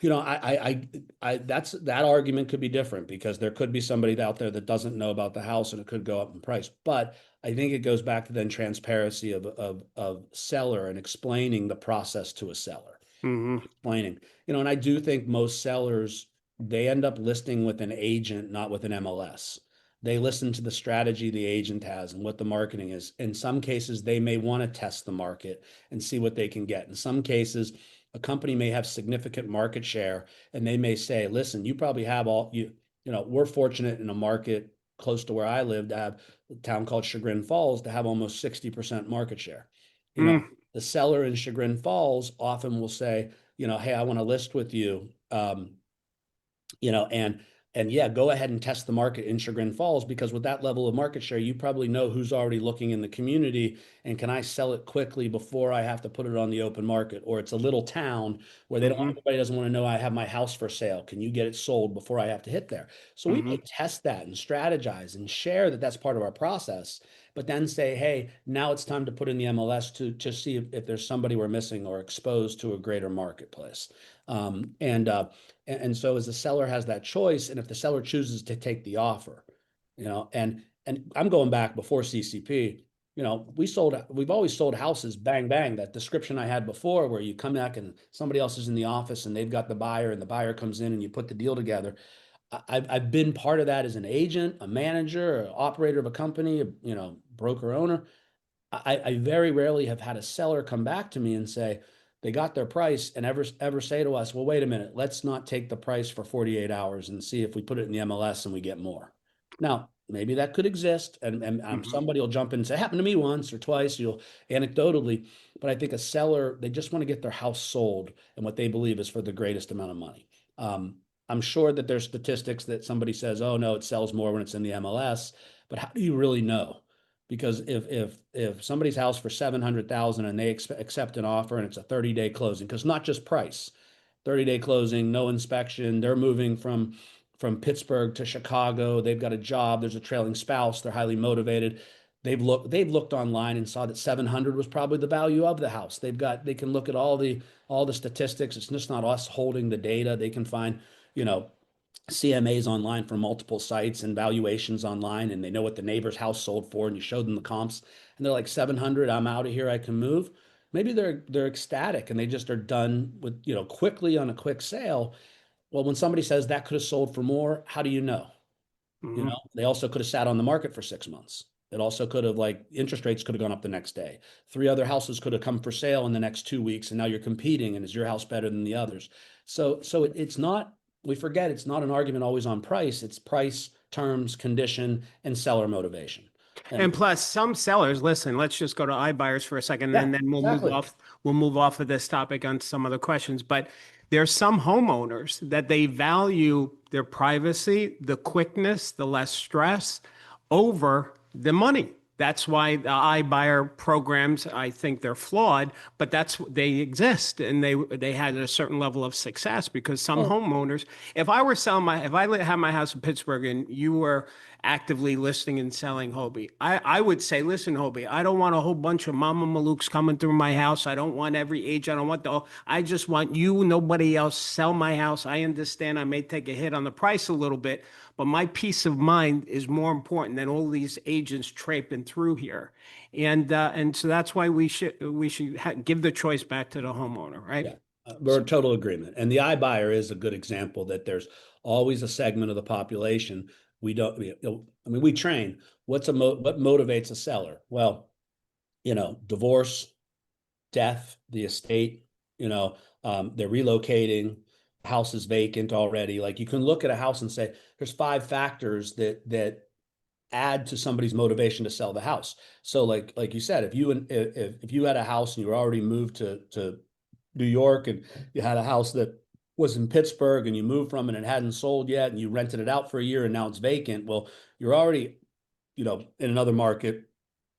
That argument could be different because there could be somebody out there that doesn't know about the house and it could go up in price. But I think it goes back to then transparency of seller and explaining the process to a seller. Hmm. Explaining, and I do think most sellers, they end up listing with an agent, not with an MLS. They listen to the strategy the agent has and what the marketing is. In some cases, they may want to test the market and see what they can get. In some cases, a company may have significant market share and they may say, listen, you probably have we're fortunate in a market close to where I live to have a town called Chagrin Falls to have almost 60% market share. You know, Mm. the seller in Chagrin Falls often will say, hey, I want to list with you. And yeah, go ahead and test the market in Chagrin Falls, because with that level of market share, you probably know who's already looking in the community. And can I sell it quickly before I have to put it on the open market? Or it's a little town where Hmm. everybody doesn't want to know I have my house for sale. Can you get it sold before I have to hit there? So we Hmm. may test that and strategize and share that that's part of our process, but then say, hey, now it's time to put in the MLS to see if there's somebody we're missing or exposed to a greater marketplace. And so as the seller has that choice, and if the seller chooses to take the offer, and I'm going back before CCP, we've always sold houses bang bang, that description I had before, where you come back and somebody else is in the office and they've got the buyer and the buyer comes in and you put the deal together. I've been part of that as an agent, a manager, an operator of a company, broker owner. I very rarely have had a seller come back to me and say they got their price and ever say to us, well, wait a minute, let's not take the price for 48 hours and see if we put it in the MLS and we get more. Now, maybe that could exist, and Hmm. somebody will jump in and say, it happened to me once or twice, you'll anecdotally, but I think a seller, they just want to get their house sold and what they believe is for the greatest amount of money. I'm sure that there's statistics that somebody says, oh no, it sells more when it's in the MLS, but how do you really know? Because if somebody's house for 700,000 and they accept an offer and it's a 30-day closing, because not just price, 30-day closing, no inspection, they're moving from Pittsburgh to Chicago, they've got a job, there's a trailing spouse, they're highly motivated. they've looked online and saw that 700 was probably the value of the house. They can look at all the statistics. It's just not us holding the data. They can find, you know, CMAs online from multiple sites and valuations online, and they know what the neighbor's house sold for, and you show them the comps, and they're like 700, I'm out of here, I can move. Maybe they're ecstatic and they just are done with, quickly on a quick sale. Well, when somebody says that could have sold for more, how do you know? Mhm. They also could have sat on the market for 6 months. It also could have, like, interest rates could have gone up the next day. Three other houses could have come for sale in the next 2 weeks, and now you're competing. And is your house better than the others? So it's not. We forget it's not an argument always on price. It's price, terms, condition, and seller motivation. And And plus, some sellers, listen, let's just go to iBuyers for a second, yeah, and then we'll move exactly. off. We'll move off of this topic on some other questions. But there's some homeowners that they value their privacy, the quickness, the less stress over the money. That's why the iBuyer programs, I think they're flawed, but they exist, and they had a certain level of success because some Well, homeowners, if I were selling if I had my house in Pittsburgh and you were actively listing and selling Hoby, I would say, listen, Hoby, I don't want a whole bunch of Mama Maluks coming through my house. I don't want every age. I just want you, nobody else, sell my house. I understand I may take a hit on the price a little bit, but my peace of mind is more important than all these agents traipsing through here. And so that's why we should give the choice back to the homeowner, right? yeah, we're in total agreement. And the iBuyer is a good example that there's always a segment of the population we don't. I mean, we train. What motivates a seller? Well, divorce, death, the estate, they're relocating, house is vacant already. Like, you can look at a house and say, there's 5 factors that add to somebody's motivation to sell the house. So like you said, if you had a house and you were already moved to New York, and you had a house that was in Pittsburgh and you moved from it and it hadn't sold yet, and you rented it out for a year and now it's vacant. Well, you're already, in another market,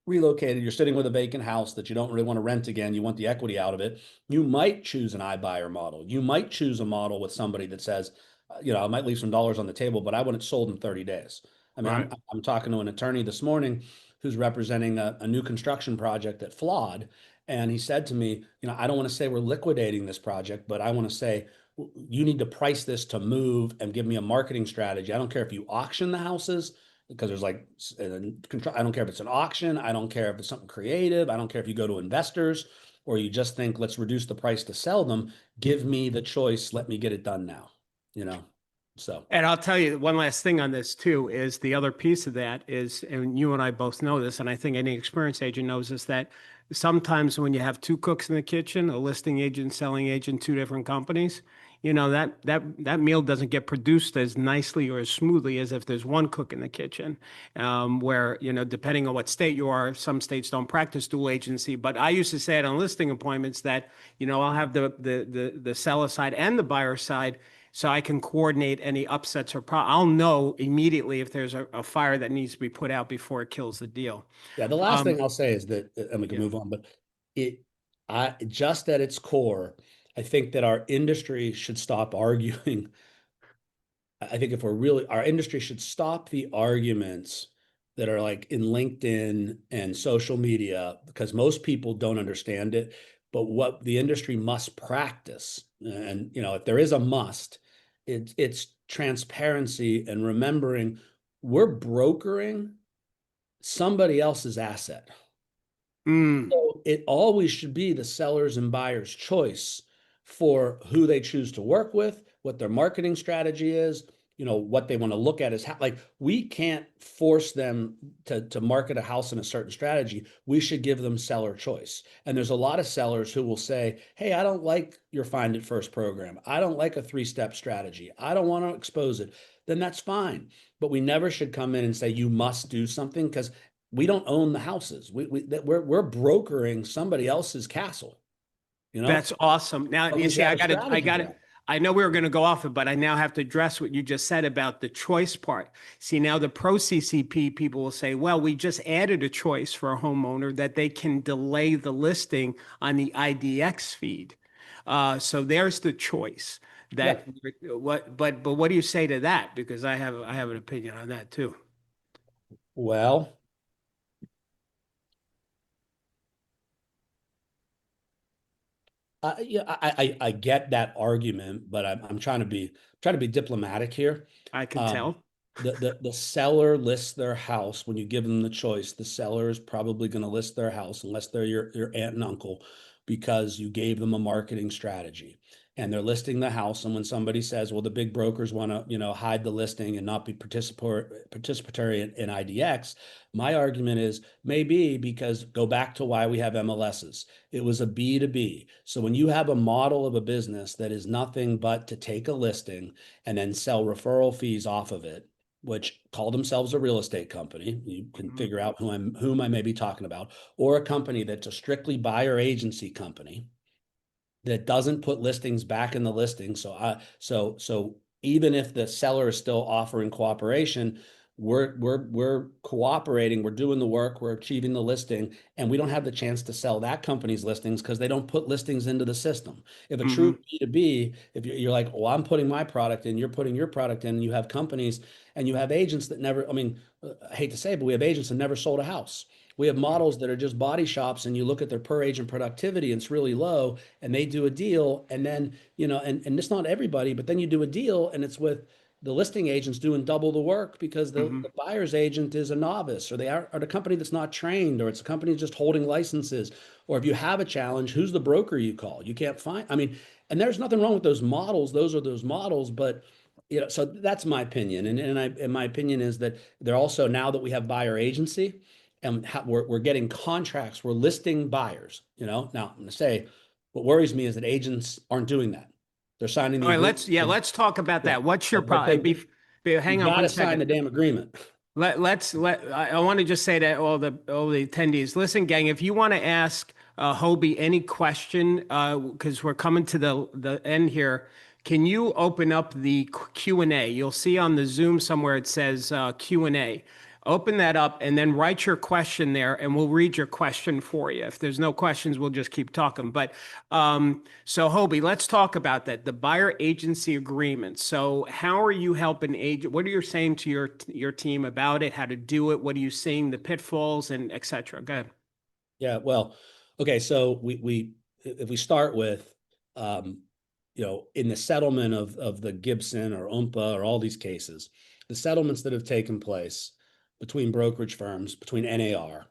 relocated, you're sitting with a vacant house that you don't really want to rent again, you want the equity out of it. You might choose an iBuyer model. You might choose a model with somebody that says, I might leave some dollars on the table, but I want it sold in 30 days. I mean, Right. I'm talking to an attorney this morning who's representing a new construction project at Flawed. And he said to me, I don't want to say we're liquidating this project, but I want to say, you need to price this to move and give me a marketing strategy. I don't care if you auction the houses, because there's like, I don't care if it's an auction. I don't care if it's something creative. I don't care if you go to investors or you just think, let's reduce the price to sell them. Give me the choice. Let me get it done now. You know, so And I'll tell you one last thing on this too, is the other piece of that is, and you and I both know this, and I think any experienced agent knows this, that sometimes when you have two cooks in the kitchen, a listing agent, selling agent, two different companies, that meal doesn't get produced as nicely or as smoothly as if there's one cook in the kitchen. Where, depending on what state you are, some states don't practice dual agency, but I used to say it on listing appointments that, I'll have the seller side and the buyer side, so I can coordinate any upsets or I'll know immediately if there's a fire that needs to be put out before it kills the deal. yeah, the last Um, thing I'll say is that, and we can yeah. move on, but it, I just at its core, I think that our industry should stop arguing. I think if we're really, our industry should stop the arguments that are like in LinkedIn and social media, because most people don't understand it. But what the industry must practice, and if there is a must, it's transparency and remembering we're brokering somebody else's asset. Mm, So it always should be the seller's and buyer's choice for who they choose to work with, what their marketing strategy is, what they want to look at is like, we can't force them to market a house in a certain strategy. We should give them seller choice. And there's a lot of sellers who will say, hey, I don't like your find it first program. I don't like a 3-step strategy. I don't want to expose it. Then that's fine. But we never should come in and say you must do something, because we don't own the houses. We're brokering somebody else's castle, that's awesome. Now, but you we see, should have I a got to, I strategy got for to, that. I know we were going to go off it, but I now have to address what you just said about the choice part. See, now the pro CCP people will say, well, we just added a choice for a homeowner that they can delay the listing on the IDX feed. So there's the choice Yeah. that but what do you say to that? Because I have an opinion on that too. Well, Yeah, I get that argument, but I'm trying to be diplomatic here. I can Um, tell. the seller lists their house when you give them the choice. The seller is probably going to list their house unless they're your aunt and uncle because you gave them a marketing strategy. And they're listing the house. And when somebody says, well, the big brokers want to, hide the listing and not be participatory in IDX, my argument is maybe because go back to why we have MLSs. It was a B2B. So when you have a model of a business that is nothing but to take a listing and then sell referral fees off of it, which call themselves a real estate company, you can Mhm. figure out whom I may be talking about, or a company that's a strictly buyer agency company that doesn't put listings back in the listing. So even if the seller is still offering cooperation, we're cooperating, we're doing the work, we're achieving the listing, and we don't have the chance to sell that company's listings because they don't put listings into the system. If a true Mhm. B2B, if you're like, well, I'm putting my product in, you're putting your product in, and you have companies and you have agents that never, I mean, I hate to say it, but we have agents that never sold a house. We have models that are just body shops, and you look at their per agent productivity, and it's really low, and they do a deal, and then, and it's not everybody, but then you do a deal, and it's with the listing agents doing double the work because the Mhm. buyer's agent is a novice, or they are a company that's not trained, or it's a company just holding licenses. Or if you have a challenge, who's the broker you call? You can't find, I mean, and there's nothing wrong with those models. Those are those models, but so that's my opinion. And my opinion is that they're also, now that we have buyer agency and we're getting contracts, we're listing buyers. Now I'm going to say what worries me is that agents aren't doing that. They're signing All the right, agreement. let's talk about Yeah, that. What's your but problem? you Hang on got one to sign second. the damn agreement. I want to just say to all the attendees, listen, gang, if you want to ask Hoby any question, because we're coming to the end here, can you open up the Q&A? You'll see on the Zoom somewhere it says Q&A. Open that up and then write your question there, and we'll read your question for you. If there's no questions, we'll just keep talking. But so Hoby, let's talk about that, the buyer agency agreement. So how are you helping agent? What are you saying to your team about it? How to do it? What are you seeing the pitfalls and et cetera? Go ahead. Yeah, well, okay, so we if we start with in the settlement of the Gibson or UMPA or all these cases, the settlements that have taken place between brokerage firms, between NAR,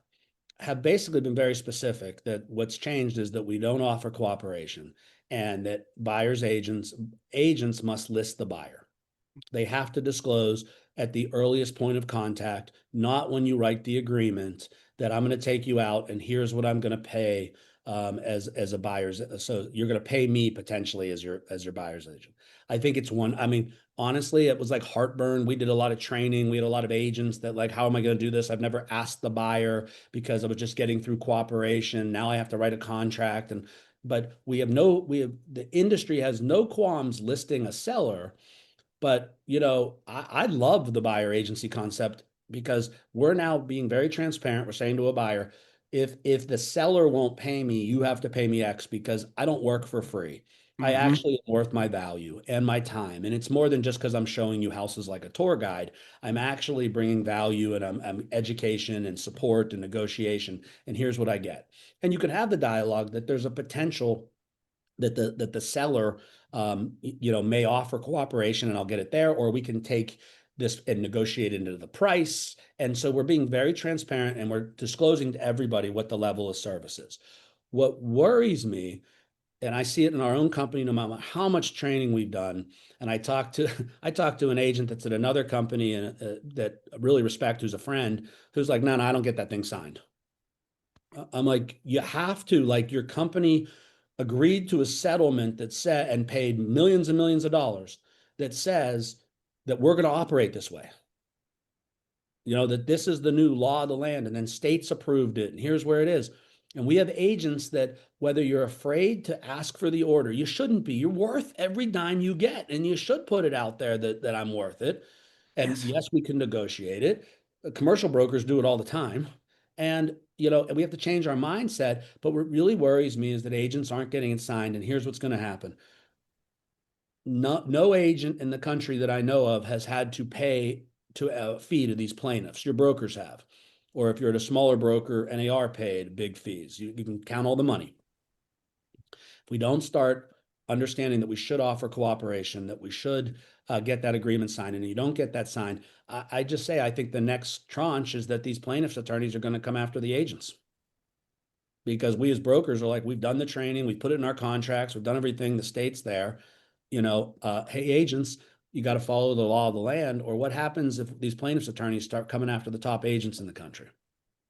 have basically been very specific that what's changed is that we don't offer cooperation and that buyers agents must list the buyer. They have to disclose at the earliest point of contact, not when you write the agreement that I'm going to take you out and here's what I'm going to pay as a buyer's. So you're going to pay me potentially as your buyer's agent. I think it's one. I mean, honestly, it was like heartburn. We did a lot of training. We had a lot of agents that like, how am I going to do this? I've never asked the buyer because I was just getting through cooperation. Now I have to write a contract but the industry has no qualms listing a seller, but I love the buyer agency concept because we're now being very transparent. We're saying to a buyer, if the seller won't pay me, you have to pay me X because I don't work for free. I Mm-hmm. actually am worth my value and my time. And it's more than just because I'm showing you houses like a tour guide. I'm actually bringing value and I'm education and support and negotiation. And here's what I get. And you can have the dialogue that there's a potential that the seller may offer cooperation and I'll get it there, or we can take this and negotiate into the price. And so we're being very transparent and we're disclosing to everybody what the level of service is. What worries me, and I see it in our own company, no matter how much training we've done. And I talked to an agent that's at another company and that I really respect, who's a friend, who's like, no, I don't get that thing signed. I'm like, you have to, like, your company agreed to a settlement that said and paid millions and millions of dollars that says that we're going to operate this way. That this is the new law of the land, and then states approved it, and here's where it is. And we have agents that, whether you're afraid to ask for the order, you shouldn't be. You're worth every dime you get, and you should put it out there that I'm worth it. And Yes. yes, we can negotiate it. Commercial brokers do it all the time. And we have to change our mindset. But what really worries me is that agents aren't getting it signed. And here's what's going to happen. No agent in the country that I know of has had to pay to a fee to these plaintiffs. Your brokers have. Or if you're at a smaller broker, NAR paid big fees. You can count all the money. If we don't start understanding that we should offer cooperation, that we should get that agreement signed, and you don't get that signed, I just say I think the next tranche is that these plaintiffs' attorneys are going to come after the agents because we as brokers are like, we've done the training, we've put it in our contracts, we've done everything, the state's there. Hey, agents, you got to follow the law of the land. Or what happens if these plaintiffs' attorneys start coming after the top agents in the country?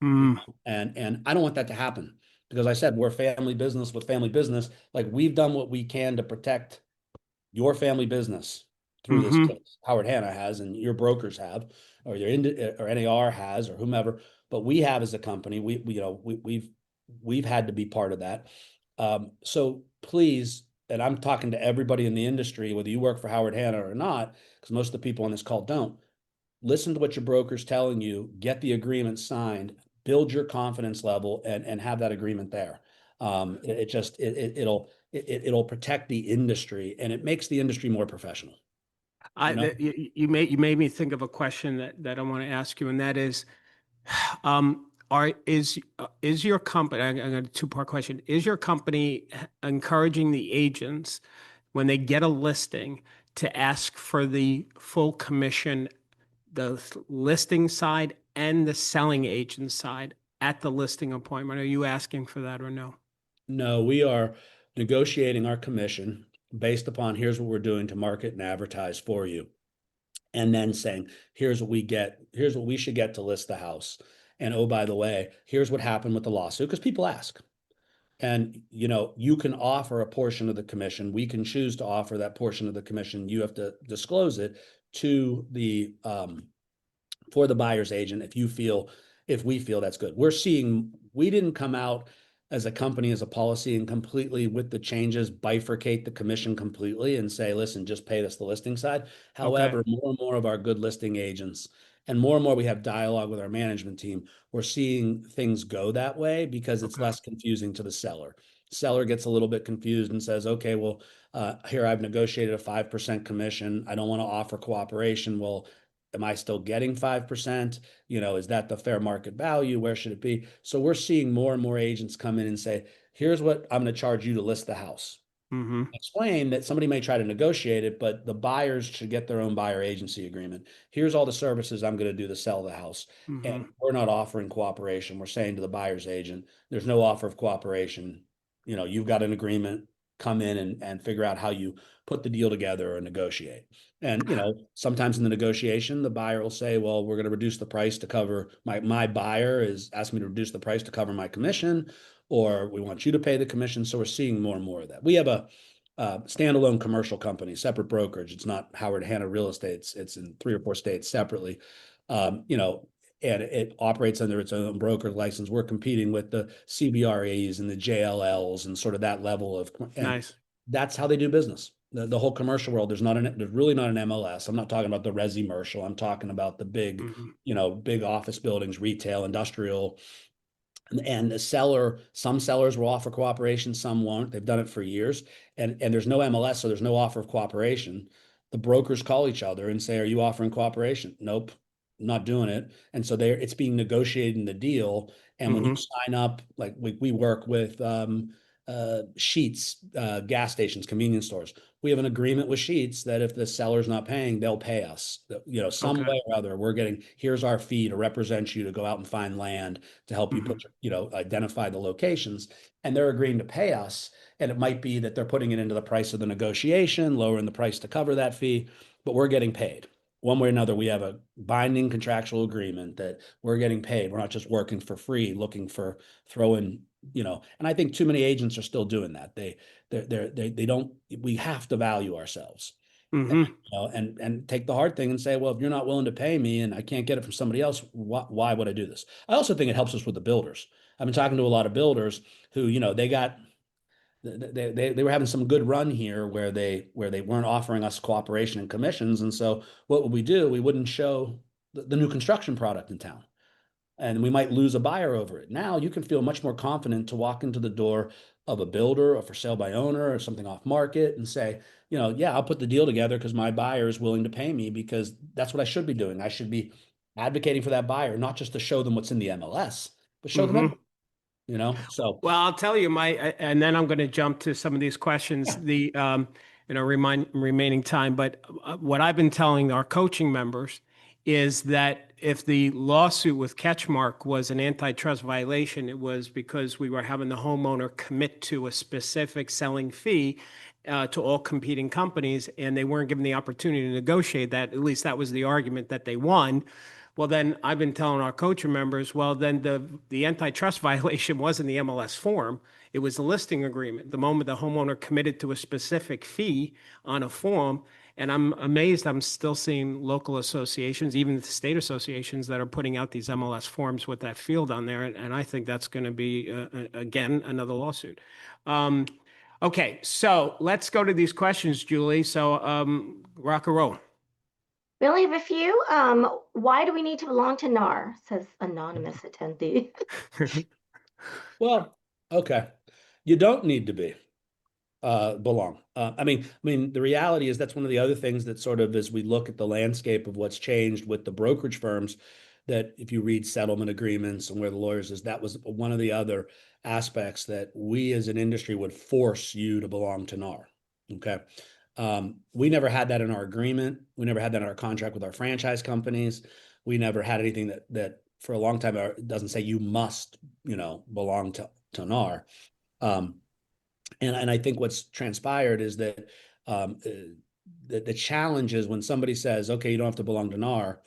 Mm, And I don't want that to happen because I said we're family business with family business. Like we've done what we can to protect your family business through this mm-hmm, case. Howard Hanna has, and your brokers have, or or NAR has, or whomever. But we have as a company, we've had to be part of that. So please, and I'm talking to everybody in the industry, whether you work for Howard Hanna or not, because most of the people on this call don't. Listen to what your broker's telling you, get the agreement signed, build your confidence level, and have that agreement there. It'll protect the industry and it makes the industry more professional. You know, you made me think of a question that I want to ask you, and that is, is your company? I got a two-part question. Is your company encouraging the agents when they get a listing to ask for the full commission, the listing side and the selling agent side at the listing appointment? Are you asking for that or no? no, we are negotiating our commission based upon here's what we're doing to market and advertise for you. And then saying, here's what we get, here's what we should get to list the house. And oh, by the way, here's what happened with the lawsuit, because people ask. And you can offer a portion of the commission. We can choose to offer that portion of the commission. You have to disclose it to the for the buyer's agent if we feel that's good. We didn't come out as a company, as a policy, and completely with the changes bifurcate the commission completely and say, listen, just pay us the listing side. Okay. However, more and more of our good listing agents and more we have dialogue with our management team, we're seeing things go that way because it's Okay. less confusing to the seller. Seller gets a little bit confused and says, okay, well, here I've negotiated a 5% commission. I don't want to offer cooperation. Well, am I still getting 5%? Is that the fair market value? Where should it be? So we're seeing more and more agents come in and say, here's what I'm going to charge you to list the house. Mm-hmm. Explain that somebody may try to negotiate it, but the buyers should get their own buyer agency agreement. Here's all the services I'm going to do to sell the house. And Mm-hmm. we're not offering cooperation. We're saying to the buyer's agent, there's no offer of cooperation. You've got an agreement, come in and figure out how you put the deal together or negotiate. And sometimes in the negotiation, the buyer will say, well, we're going to reduce the price to cover my buyer is asking me to reduce the price to cover my commission, or we want you to pay the commission. So we're seeing more and more of that. We have a standalone commercial company, separate brokerage. It's not Howard Hanna Real Estate. It's in 3 or 4 states separately. And it operates under its own broker license. We're competing with the CBREs and the JLLs and sort of that level of, and Nice. that's how they do business. The whole commercial world, there's really not an MLS. I'm not talking about the resi-mercial. I'm talking about the big, Mm-hmm. big office buildings, retail, industrial, and some sellers will offer cooperation, some won't. They've done it for years, and there's no MLS, so there's no offer of cooperation. The brokers call each other and say, are you offering cooperation? Nope, not doing it. And so it's being negotiated in the deal. And when you Mm-hmm. sign up, like we work with Sheets, gas stations, convenience stores. We have an agreement with Sheets that if the seller's not paying, they'll pay us. Some Okay. way or other, here's our fee to represent you to go out and find land to help you Mm-hmm. identify the locations, and they're agreeing to pay us. And it might be that they're putting it into the price of the negotiation, lowering the price to cover that fee, but we're getting paid. One way or another, we have a binding contractual agreement that we're getting paid. We're not just working for free, looking for throwing, and I think too many agents are still doing that. They don't, we have to value ourselves. Mm-hmm. And take the hard thing and say, well, if you're not willing to pay me and I can't get it from somebody else, why would I do this? I also think it helps us with the builders. I've been talking to a lot of builders who, they were having some good run here where they weren't offering us cooperation and commissions. And so what would we do? We wouldn't show the new construction product in town, and we might lose a buyer over it. Now you can feel much more confident to walk into the door of a builder or for sale by owner or something off market and say, yeah, I'll put the deal together because my buyer is willing to pay me, because that's what I should be doing. I should be advocating for that buyer, not just to show them what's in the MLS, but show them Mm-hmm. everything. So Well, I'll tell you and then I'm going to jump to some of these questions, yeah. remaining time. But what I've been telling our coaching members is that if the lawsuit with Catchmark was an antitrust violation, it was because we were having the homeowner commit to a specific selling fee to all competing companies, and they weren't given the opportunity to negotiate that. At least that was the argument that they won. Well, then I've been telling our coaching members, well, then the antitrust violation wasn't the MLS form. It was the listing agreement. The moment the homeowner committed to a specific fee on a form, and I'm amazed I'm still seeing local associations, even the state associations, that are putting out these MLS forms with that field on there. And I think that's going to be, again, another lawsuit. Okay, so let's go to these questions, Julie. So rock and roll. We only have a few. Why do we need to belong to NAR? Says anonymous attendee. Well, okay. You don't need to be belong. I mean, the reality is that's one of the other things that sort of, as we look at the landscape of what's changed with the brokerage firms, that if you read settlement agreements and where the lawyers is, that was one of the other aspects that we as an industry would force you to belong to NAR. Okay. We never had that in our agreement. We never had that in our contract with our franchise companies. We never had anything that for a long time doesn't say you must, belong to NAR. And I think what's transpired is that the challenge is when somebody says, okay, you don't have to belong to NAR.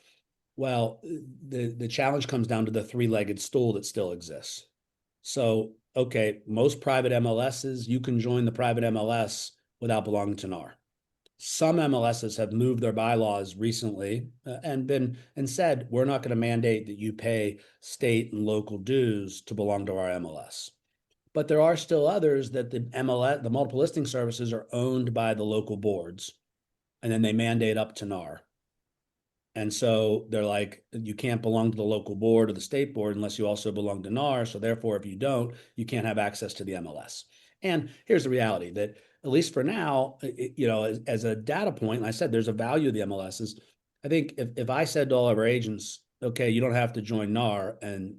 Well, the challenge comes down to the three-legged stool that still exists. So, okay, most private MLSs, you can join the private MLS without belonging to NAR. Some MLSs have moved their bylaws recently and said, we're not going to mandate that you pay state and local dues to belong to our MLS. But there are still others that the MLS, the multiple listing services, are owned by the local boards, and then they mandate up to NAR. And so they're like, you can't belong to the local board or the state board unless you also belong to NAR. So therefore, if you don't, you can't have access to the MLS. And here's the reality that, at least for now, as a data point, and I said there's a value of the MLSs. I think if I said to all of our agents, okay, you don't have to join NAR, and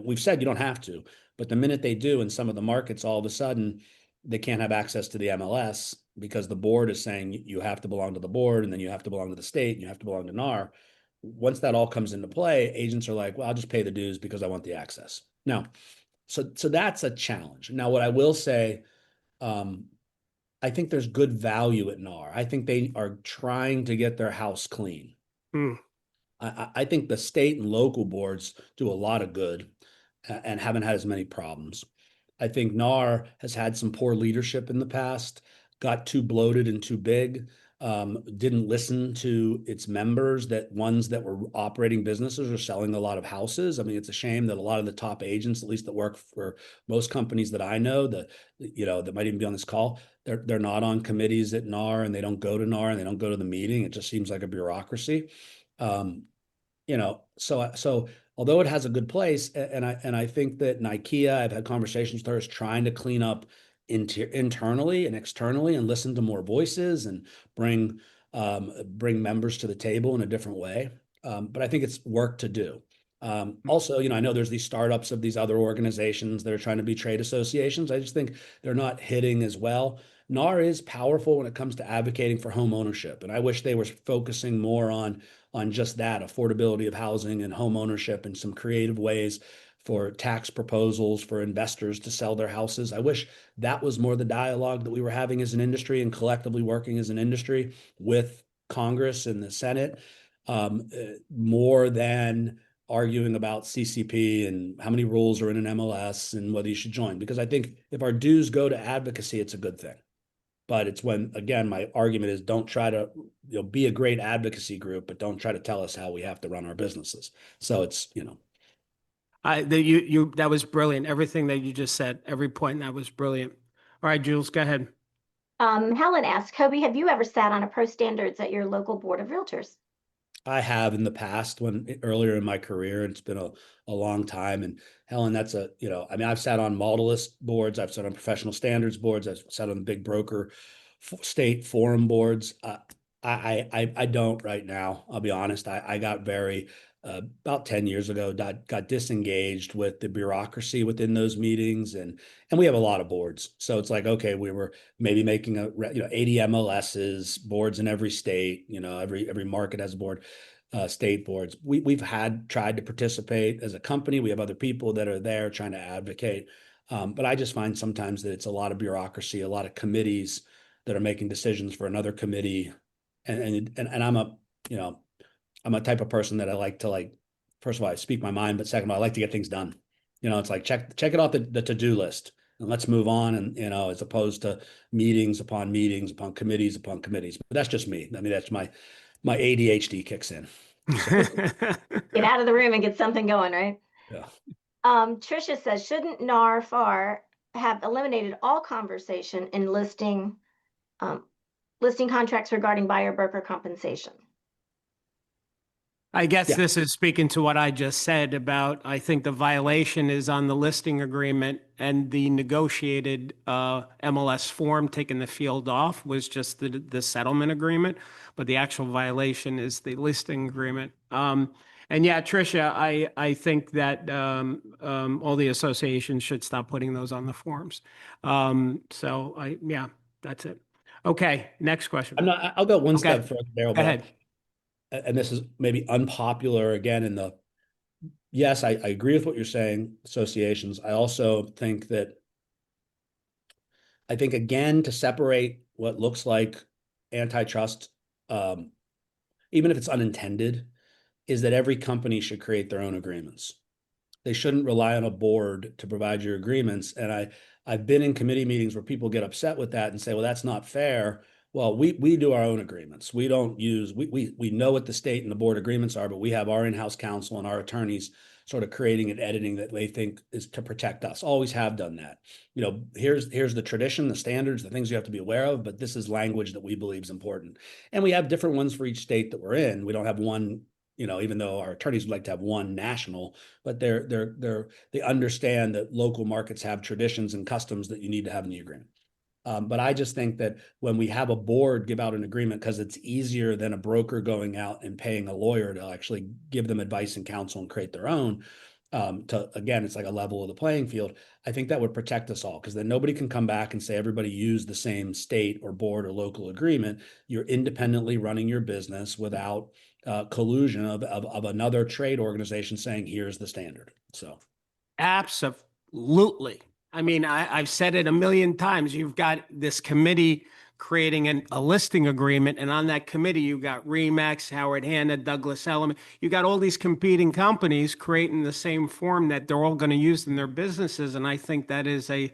we've said you don't have to, but the minute they do in some of the markets, all of a sudden they can't have access to the MLS because the board is saying you have to belong to the board, and then you have to belong to the state, and you have to belong to NAR. Once that all comes into play, agents are like, well, I'll just pay the dues because I want the access. Now, so that's a challenge. Now, what I will say, I think there's good value at NAR. I think they are trying to get their house clean. I think the state and local boards do a lot of good and haven't had as many problems. I think NAR has had some poor leadership in the past, got too bloated and too big, didn't listen to its members, that ones that were operating businesses or selling a lot of houses. I mean, it's a shame that a lot of the top agents, at least that work for most companies that I know, that might even be on this call, they're not on committees at NAR, and they don't go to NAR, and they don't go to the meeting. It just seems like a bureaucracy. So although it has a good place, and I think that Ikea, I've had conversations with her, is trying to clean up internally and externally and listen to more voices and bring members to the table in a different way. But I think it's work to do. Also, I know there's these startups of these other organizations that are trying to be trade associations. I just think they're not hitting as well. NAR is powerful when it comes to advocating for home ownership, and I wish they were focusing more on just that affordability of housing and home ownership, and some creative ways for tax proposals for investors to sell their houses. I wish that was more the dialogue that we were having as an industry and collectively working as an industry with Congress and the Senate, more than arguing about CCP and how many rules are in an MLS and whether you should join. Because I think if our dues go to advocacy, it's a good thing. But it's when, again, my argument is, don't try to be a great advocacy group, but don't try to tell us how we have to run our businesses. So it's, that was brilliant. Everything that you just said, every point, that was brilliant. All right, Jules, go ahead. Helen asked, Hoby, have you ever sat on a pro standards at your local board of realtors? I have in the past, when earlier in my career, and it's been a long time. And Helen, that's I've sat on Modalist boards, I've sat on professional standards boards, I've sat on the big broker state forum boards. I don't right now. I'll be honest. I got very about 10 years ago, got disengaged with the bureaucracy within those meetings. And we have a lot of boards. So it's like, okay, we were maybe making 80 MLSs, boards in every state, every market has a board, state boards. We've tried to participate as a company. We have other people that are there trying to advocate. But I just find sometimes that it's a lot of bureaucracy, a lot of committees that are making decisions for another committee. And I'm I'm a type of person that I like to, first of all, I speak my mind, but second of all, I like to get things done. It's like check it off the to-do list and let's move on. And, as opposed to meetings upon meetings, upon committees, upon committees. But that's just me. I mean, that's my ADHD kicks in. So, Get out of the room and get something going, right? yeah. Tricia says, shouldn't NAR FAR have eliminated all conversation in listing contracts regarding buyer broker compensation? I guess Yeah. this is speaking to what I just said about, I think the violation is on the listing agreement, and the negotiated MLS form taking the field off was just the settlement agreement, but the actual violation is the listing agreement. And yeah, Tricia, I think that all the associations should stop putting those on the forms. Yeah, that's it. Okay, next question. I'll go one Okay. step further, Darryl, Go ahead. and this is maybe unpopular again yes, I agree with what you're saying, associations. I also think again, to separate what looks like antitrust, even if it's unintended, is that every company should create their own agreements. They shouldn't rely on a board to provide your agreements. And I've been in committee meetings where people get upset with that and say, well, that's not fair. Well, we do our own agreements. We don't use, we know what the state and the board agreements are, but we have our in-house counsel and our attorneys sort of creating and editing that they think is to protect us. Always have done that. Here's the tradition, the standards, the things you have to be aware of, but this is language that we believe is important. And we have different ones for each state that we're in. We don't have one, even though our attorneys would like to have one national, but they understand that local markets have traditions and customs that you need to have in the agreement. But I just think that when we have a board give out an agreement, because it's easier than a broker going out and paying a lawyer to actually give them advice and counsel and create their own, again, it's like a level of the playing field. I think that would protect us all, because then nobody can come back and say everybody used the same state or board or local agreement. You're independently running your business without collusion of another trade organization saying, here's the standard. So absolutely. I mean, I've said it a million times. You've got this committee creating a listing agreement, and on that committee, you've got Remax, Howard Hanna, Douglas Elliman. You got all these competing companies creating the same form that they're all going to use in their businesses, and I think that is an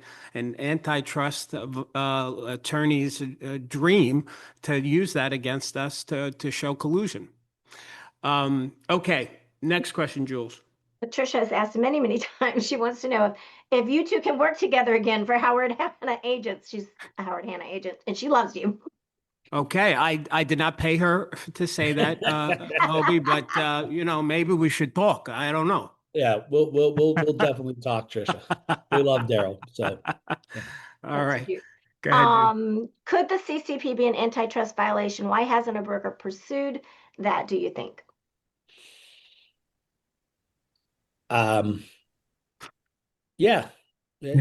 antitrust attorney's dream to use that against us to show collusion. Okay, next question, Jules. Patricia has asked many, many times. She wants to know if you two can work together again for Howard Hanna agents. She's a Howard Hanna agent, and she loves you. Okay, I did not pay her to say that, Hoby, but maybe we should talk. I don't know. Yeah, we'll definitely talk, Tricia. We love Darryl. So yeah. All right. Cute. Go ahead. Could the CCP be an antitrust violation? Why hasn't a broker pursued that, do you think? Yeah. Yeah,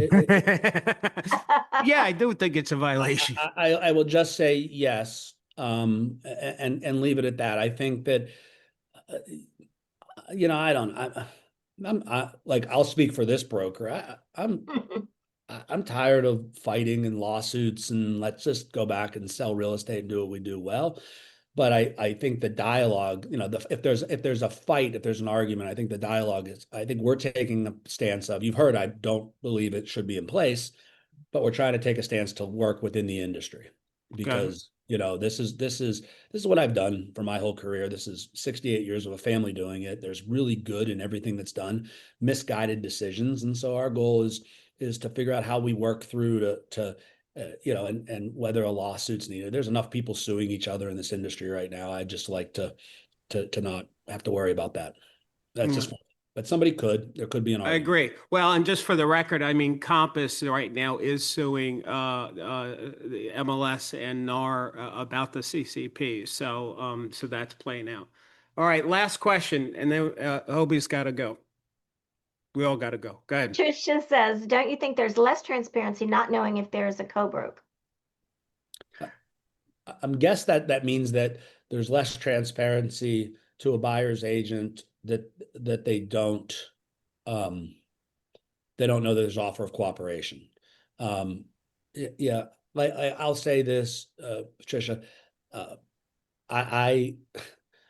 I do think it's a violation. I will just say yes, and leave it at that. I think that, I'll speak for this broker. I'm tired of fighting and lawsuits, and let's just go back and sell real estate and do what we do well. But I think the dialogue, if there's a fight, if there's an argument, I think the dialogue I think we're taking the stance of, you've heard, I don't believe it should be in place, but we're trying to take a stance to work within the industry, because this is what I've done for my whole career. This is 68 years of a family doing it. There's really good in everything that's done, misguided decisions, and so our goal is to figure out how we work through to and whether a lawsuit's needed. There's enough people suing each other in this industry right now. I'd just like to not have to worry about that. That's just fun. But there could be an argument. I agree. Well, and just for the record, I mean, Compass right now is suing the MLS and NAR about the CCP. So that's playing out. All right, last question, and then Hoby's got to go. We all got to go. Go ahead. Trisha says, don't you think there's less transparency not knowing if there is a co-broke? I'm guess that means that there's less transparency to a buyer's agent that um, they don't know that there's offer of cooperation. Yeah, like I'll say this, Patricia, I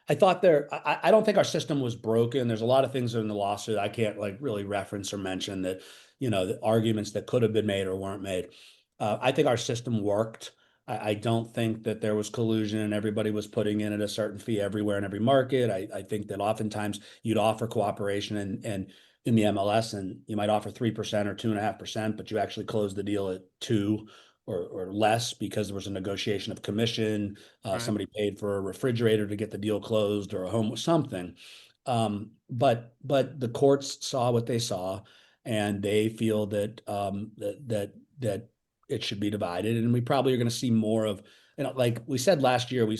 I thought I don't think our system was broken. There's a lot of things in the lawsuit I can't like really reference or mention that, the arguments that could have been made or weren't made. I think our system worked. I don't think that there was collusion and everybody was putting in at a certain fee everywhere in every market. I think that oftentimes you'd offer cooperation and in the MLS and you might offer 3% or 2.5%, but you actually close the deal at 2 or less because there was a negotiation of commission. Right. Somebody paid for a refrigerator to get the deal closed or a home, something. But the courts saw what they saw, and they feel that that it should be divided. And we probably are going to see more of, like we said last year, we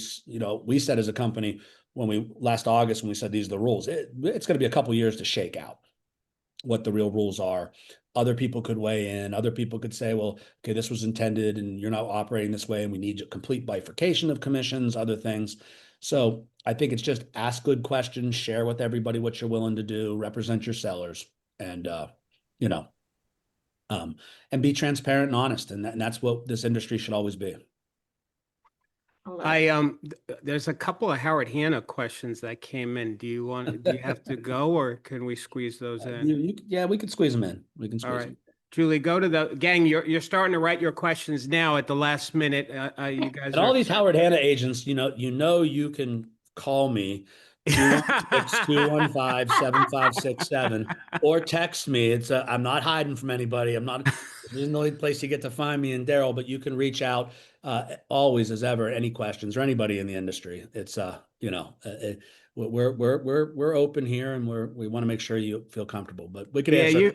said as a company when we last August when we said these are the rules, it's going to be a couple of years to shake out what the real rules are. Other people could weigh in. Other people could say, well, okay, this was intended and you're not operating this way and we need a complete bifurcation of commissions, other things. So I think it's just ask good questions, share with everybody what you're willing to do, represent your sellers, and you know, and be transparent and honest. And that's what this industry should always be. There's a couple of Howard Hanna questions that came in. Do you have to go, or can we squeeze those in? Yeah, we can squeeze them in. We can squeeze All right. them. Julie, go to the gang. You're starting to write your questions now at the last minute. You guys And all these Howard Hanna agents, you can call me 216-215-7567 or text me. I'm not hiding from anybody. This isn't the only place you get to find me and Darryl, but you can reach out always as ever, any questions or anybody in the industry. It's we're open here and we want to make sure you feel comfortable, but we can answer.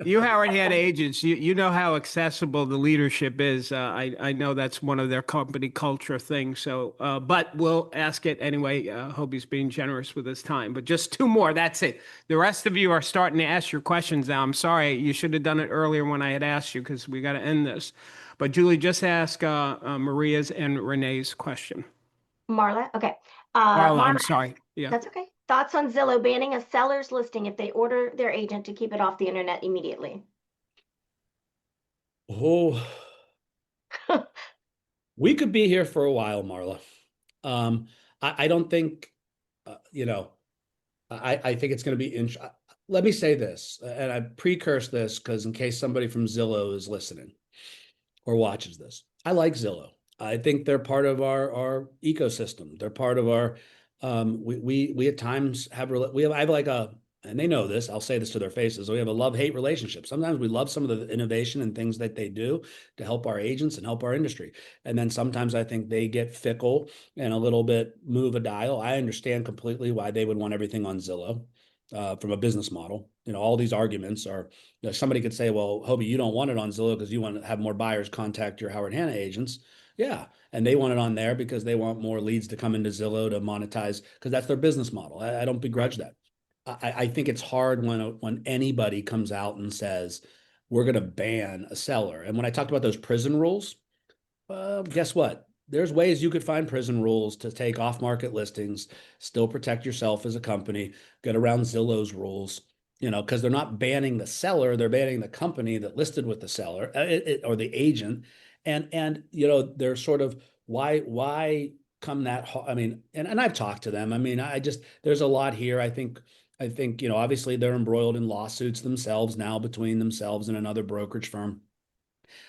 You Howard Hanna agents, you know how accessible the leadership is. I know that's one of their company culture things. So, but we'll ask it anyway. Hoby's being generous with his time, but just 2 more. That's it. The rest of you are starting to ask your questions now. I'm sorry. You should have done it earlier when I had asked you because we got to end this. But Julie, just ask Maria's and Renee's question. Marla, okay. Marla, I'm sorry. Yeah. That's okay. Thoughts on Zillow banning a seller's listing if they order their agent to keep it off the internet immediately? Oh, we could be here for a while, Marla. I don't think, I think it's going to be, let me say this, and I precurse this because in case somebody from Zillow is listening or watches this, I like Zillow. I think they're part of our ecosystem. They're part of our, we at times I have like and they know this, I'll say this to their faces. We have a love-hate relationship. Sometimes we love some of the innovation and things that they do to help our agents and help our industry. And then sometimes I think they get fickle and a little bit move a dial. I understand completely why they would want everything on Zillow. From a business model, all these arguments are, somebody could say, well, Hoby, you don't want it on Zillow because you want to have more buyers contact your Howard Hanna agents. Yeah. And they want it on there because they want more leads to come into Zillow to monetize because that's their business model. I don't begrudge that. I think it's hard when anybody comes out and says, we're going to ban a seller. And when I talked about those prison rules, guess what? There's ways you could find prison rules to take off-market listings, still protect yourself as a company, get around Zillow's rules, because they're not banning the seller, they're banning the company that listed with the seller or the agent. And they're sort of, why come that? I mean, and I've talked to them. I mean, there's a lot here. I think, obviously they're embroiled in lawsuits themselves now between themselves and another brokerage firm.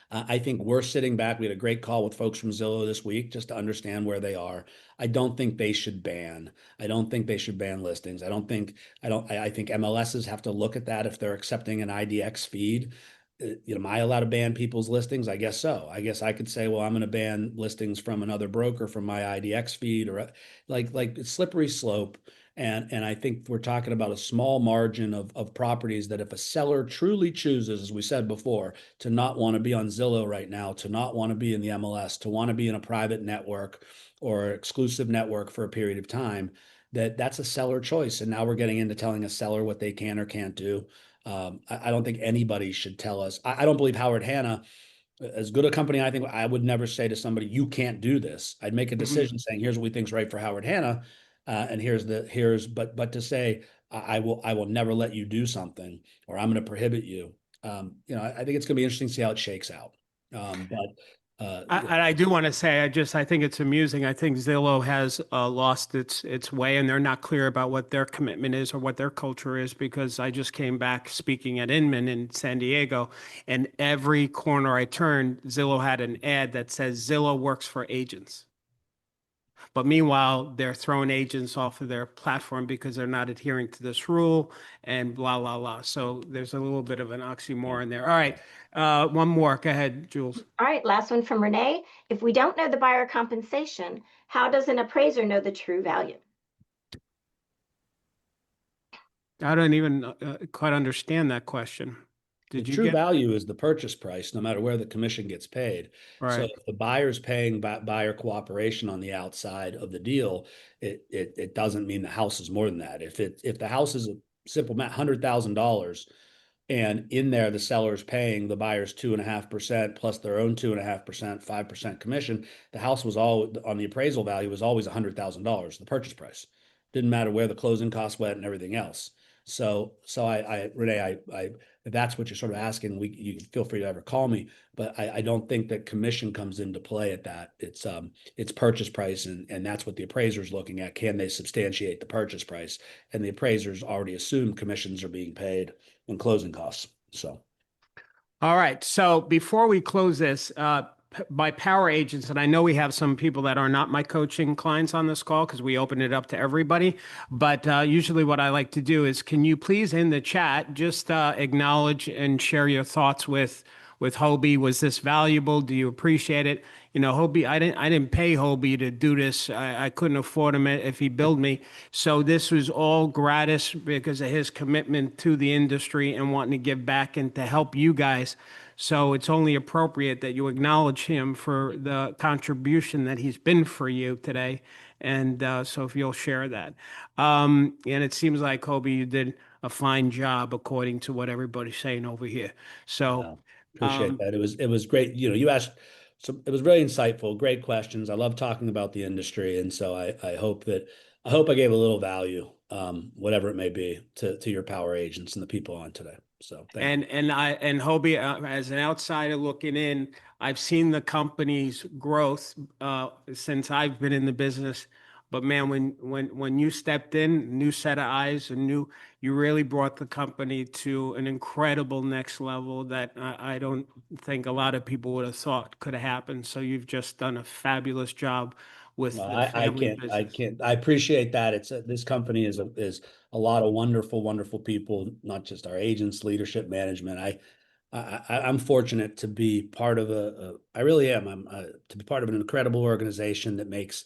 I think we're sitting back. We had a great call with folks from Zillow this week just to understand where they are. I don't think they should ban. I don't think they should ban listings. I think MLSs have to look at that if they're accepting an IDX feed. Am I allowed to ban people's listings? I guess so. I guess I could say, well, I'm going to ban listings from another broker from my IDX feed, or like it's slippery slope. And I think we're talking about a small margin of properties that if a seller truly chooses, as we said before, to not want to be on Zillow right now, to not want to be in the MLS, to want to be in a private network or exclusive network for a period of time, that's a seller choice. And now we're getting into telling a seller what they can or can't do. I don't think anybody should tell us. I don't believe Howard Hanna, as good a company, I think I would never say to somebody, you can't do this. I'd make a decision saying, here's what we think's right for Howard Hanna. And but to say, I will never let you do something, or I'm going to prohibit you. I think it's going to be interesting to see how it shakes out. I do want to say, I think it's amusing. I think Zillow has lost its way, and they're not clear about what their commitment is or what their culture is. Because I just came back speaking at Inman in San Diego, and every corner I turned, Zillow had an ad that says Zillow works for agents. But meanwhile, they're throwing agents off of their platform because they're not adhering to this rule and blah, blah, blah. So there's a little bit of an oxymoron there. All right. One more. Go ahead, Jules. All right, last one from Renee. If we don't know the buyer compensation, how does an appraiser know the true value? I don't even quite understand that question. The Did you true get value is the purchase price, no matter where the commission gets paid. So right? if the buyer's paying buyer cooperation on the outside of the deal, it doesn't mean the house is more than that. If the house is a simple $100,000, and in there the seller's paying the buyer's 2.5% plus their own 2.5%, 5% commission, the house was all on the appraisal value was always $100,000, the purchase price. Didn't matter where the closing costs went and everything else. So Renee, if that's what you're sort of asking, you feel free to ever call me. But I don't think that commission comes into play at that. It's purchase price, and that's what the appraiser's looking at. Can they substantiate the purchase price? And the appraisers already assume commissions are being paid and closing costs. So, All right. So before we close this, by power agents, and I know we have some people that are not my coaching clients on this call because we open it up to everybody. But usually what I like to do is, can you please in the chat just acknowledge and share your thoughts with Hoby? Was this valuable? Do you appreciate it? Hoby, I didn't pay Hoby to do this. I couldn't afford him if he billed me. So this was all gratis because of his commitment to the industry and wanting to give back and to help you guys. So it's only appropriate that you acknowledge him for the contribution that he's been for you today. And so if you'll share that. And it seems like, Hoby, you did a fine job according to what everybody's saying over here. So appreciate that. It was great. You asked, so it was really insightful, great questions. I love talking about the industry. And so I hope I gave a little value, whatever it may be, to your power agents and the people on today. So thank you. And Hoby, as an outsider looking in, I've seen the company's growth since I've been in the business. But man, when you stepped in, new set of eyes, and you really brought the company to an incredible next level that I don't think a lot of people would have thought could have happened. So you've just done a fabulous job with Well, the family business. I appreciate that. This company is a lot of wonderful people, not just our agents, leadership, management. I'm fortunate to be part of I really am. I'm to be part of an incredible organization that makes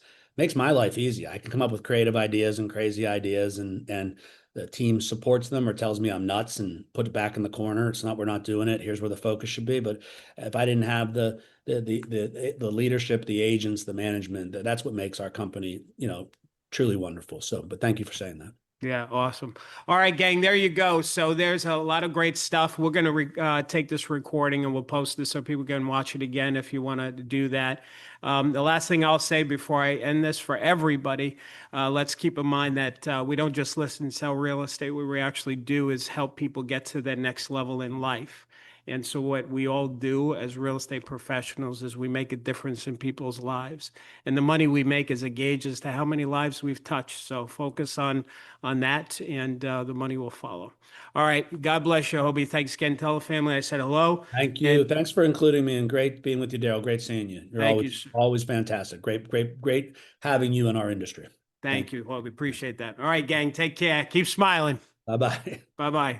my life easy. I can come up with creative ideas and crazy ideas, and the team supports them or tells me I'm nuts and put it back in the corner. We're not doing it. Here's where the focus should be. But if I didn't have the leadership, the agents, the management, that's what makes our company, truly wonderful. So, but thank you for saying that. Yeah, awesome. All right, gang, there you go. So there's a lot of great stuff. We're going to take this recording and we'll post this so people can watch it again if you want to do that. The last thing I'll say before I end this for everybody, let's keep in mind that we don't just listen and sell real estate. What we actually do is help people get to their next level in life. And so what we all do as real estate professionals is we make a difference in people's lives. And the money we make is a gauge as to how many lives we've touched. So focus on that, and the money will follow. All right. God bless you, Hoby. Thanks again. Tell the family I said hello. Thank you. Thanks for including me, and great being with you, Darryl. Great seeing you. You're always fantastic. Great having you in our industry. Thank you, Hoby. Appreciate that. All right, gang. Take care. Keep smiling. Bye-bye. Bye-bye.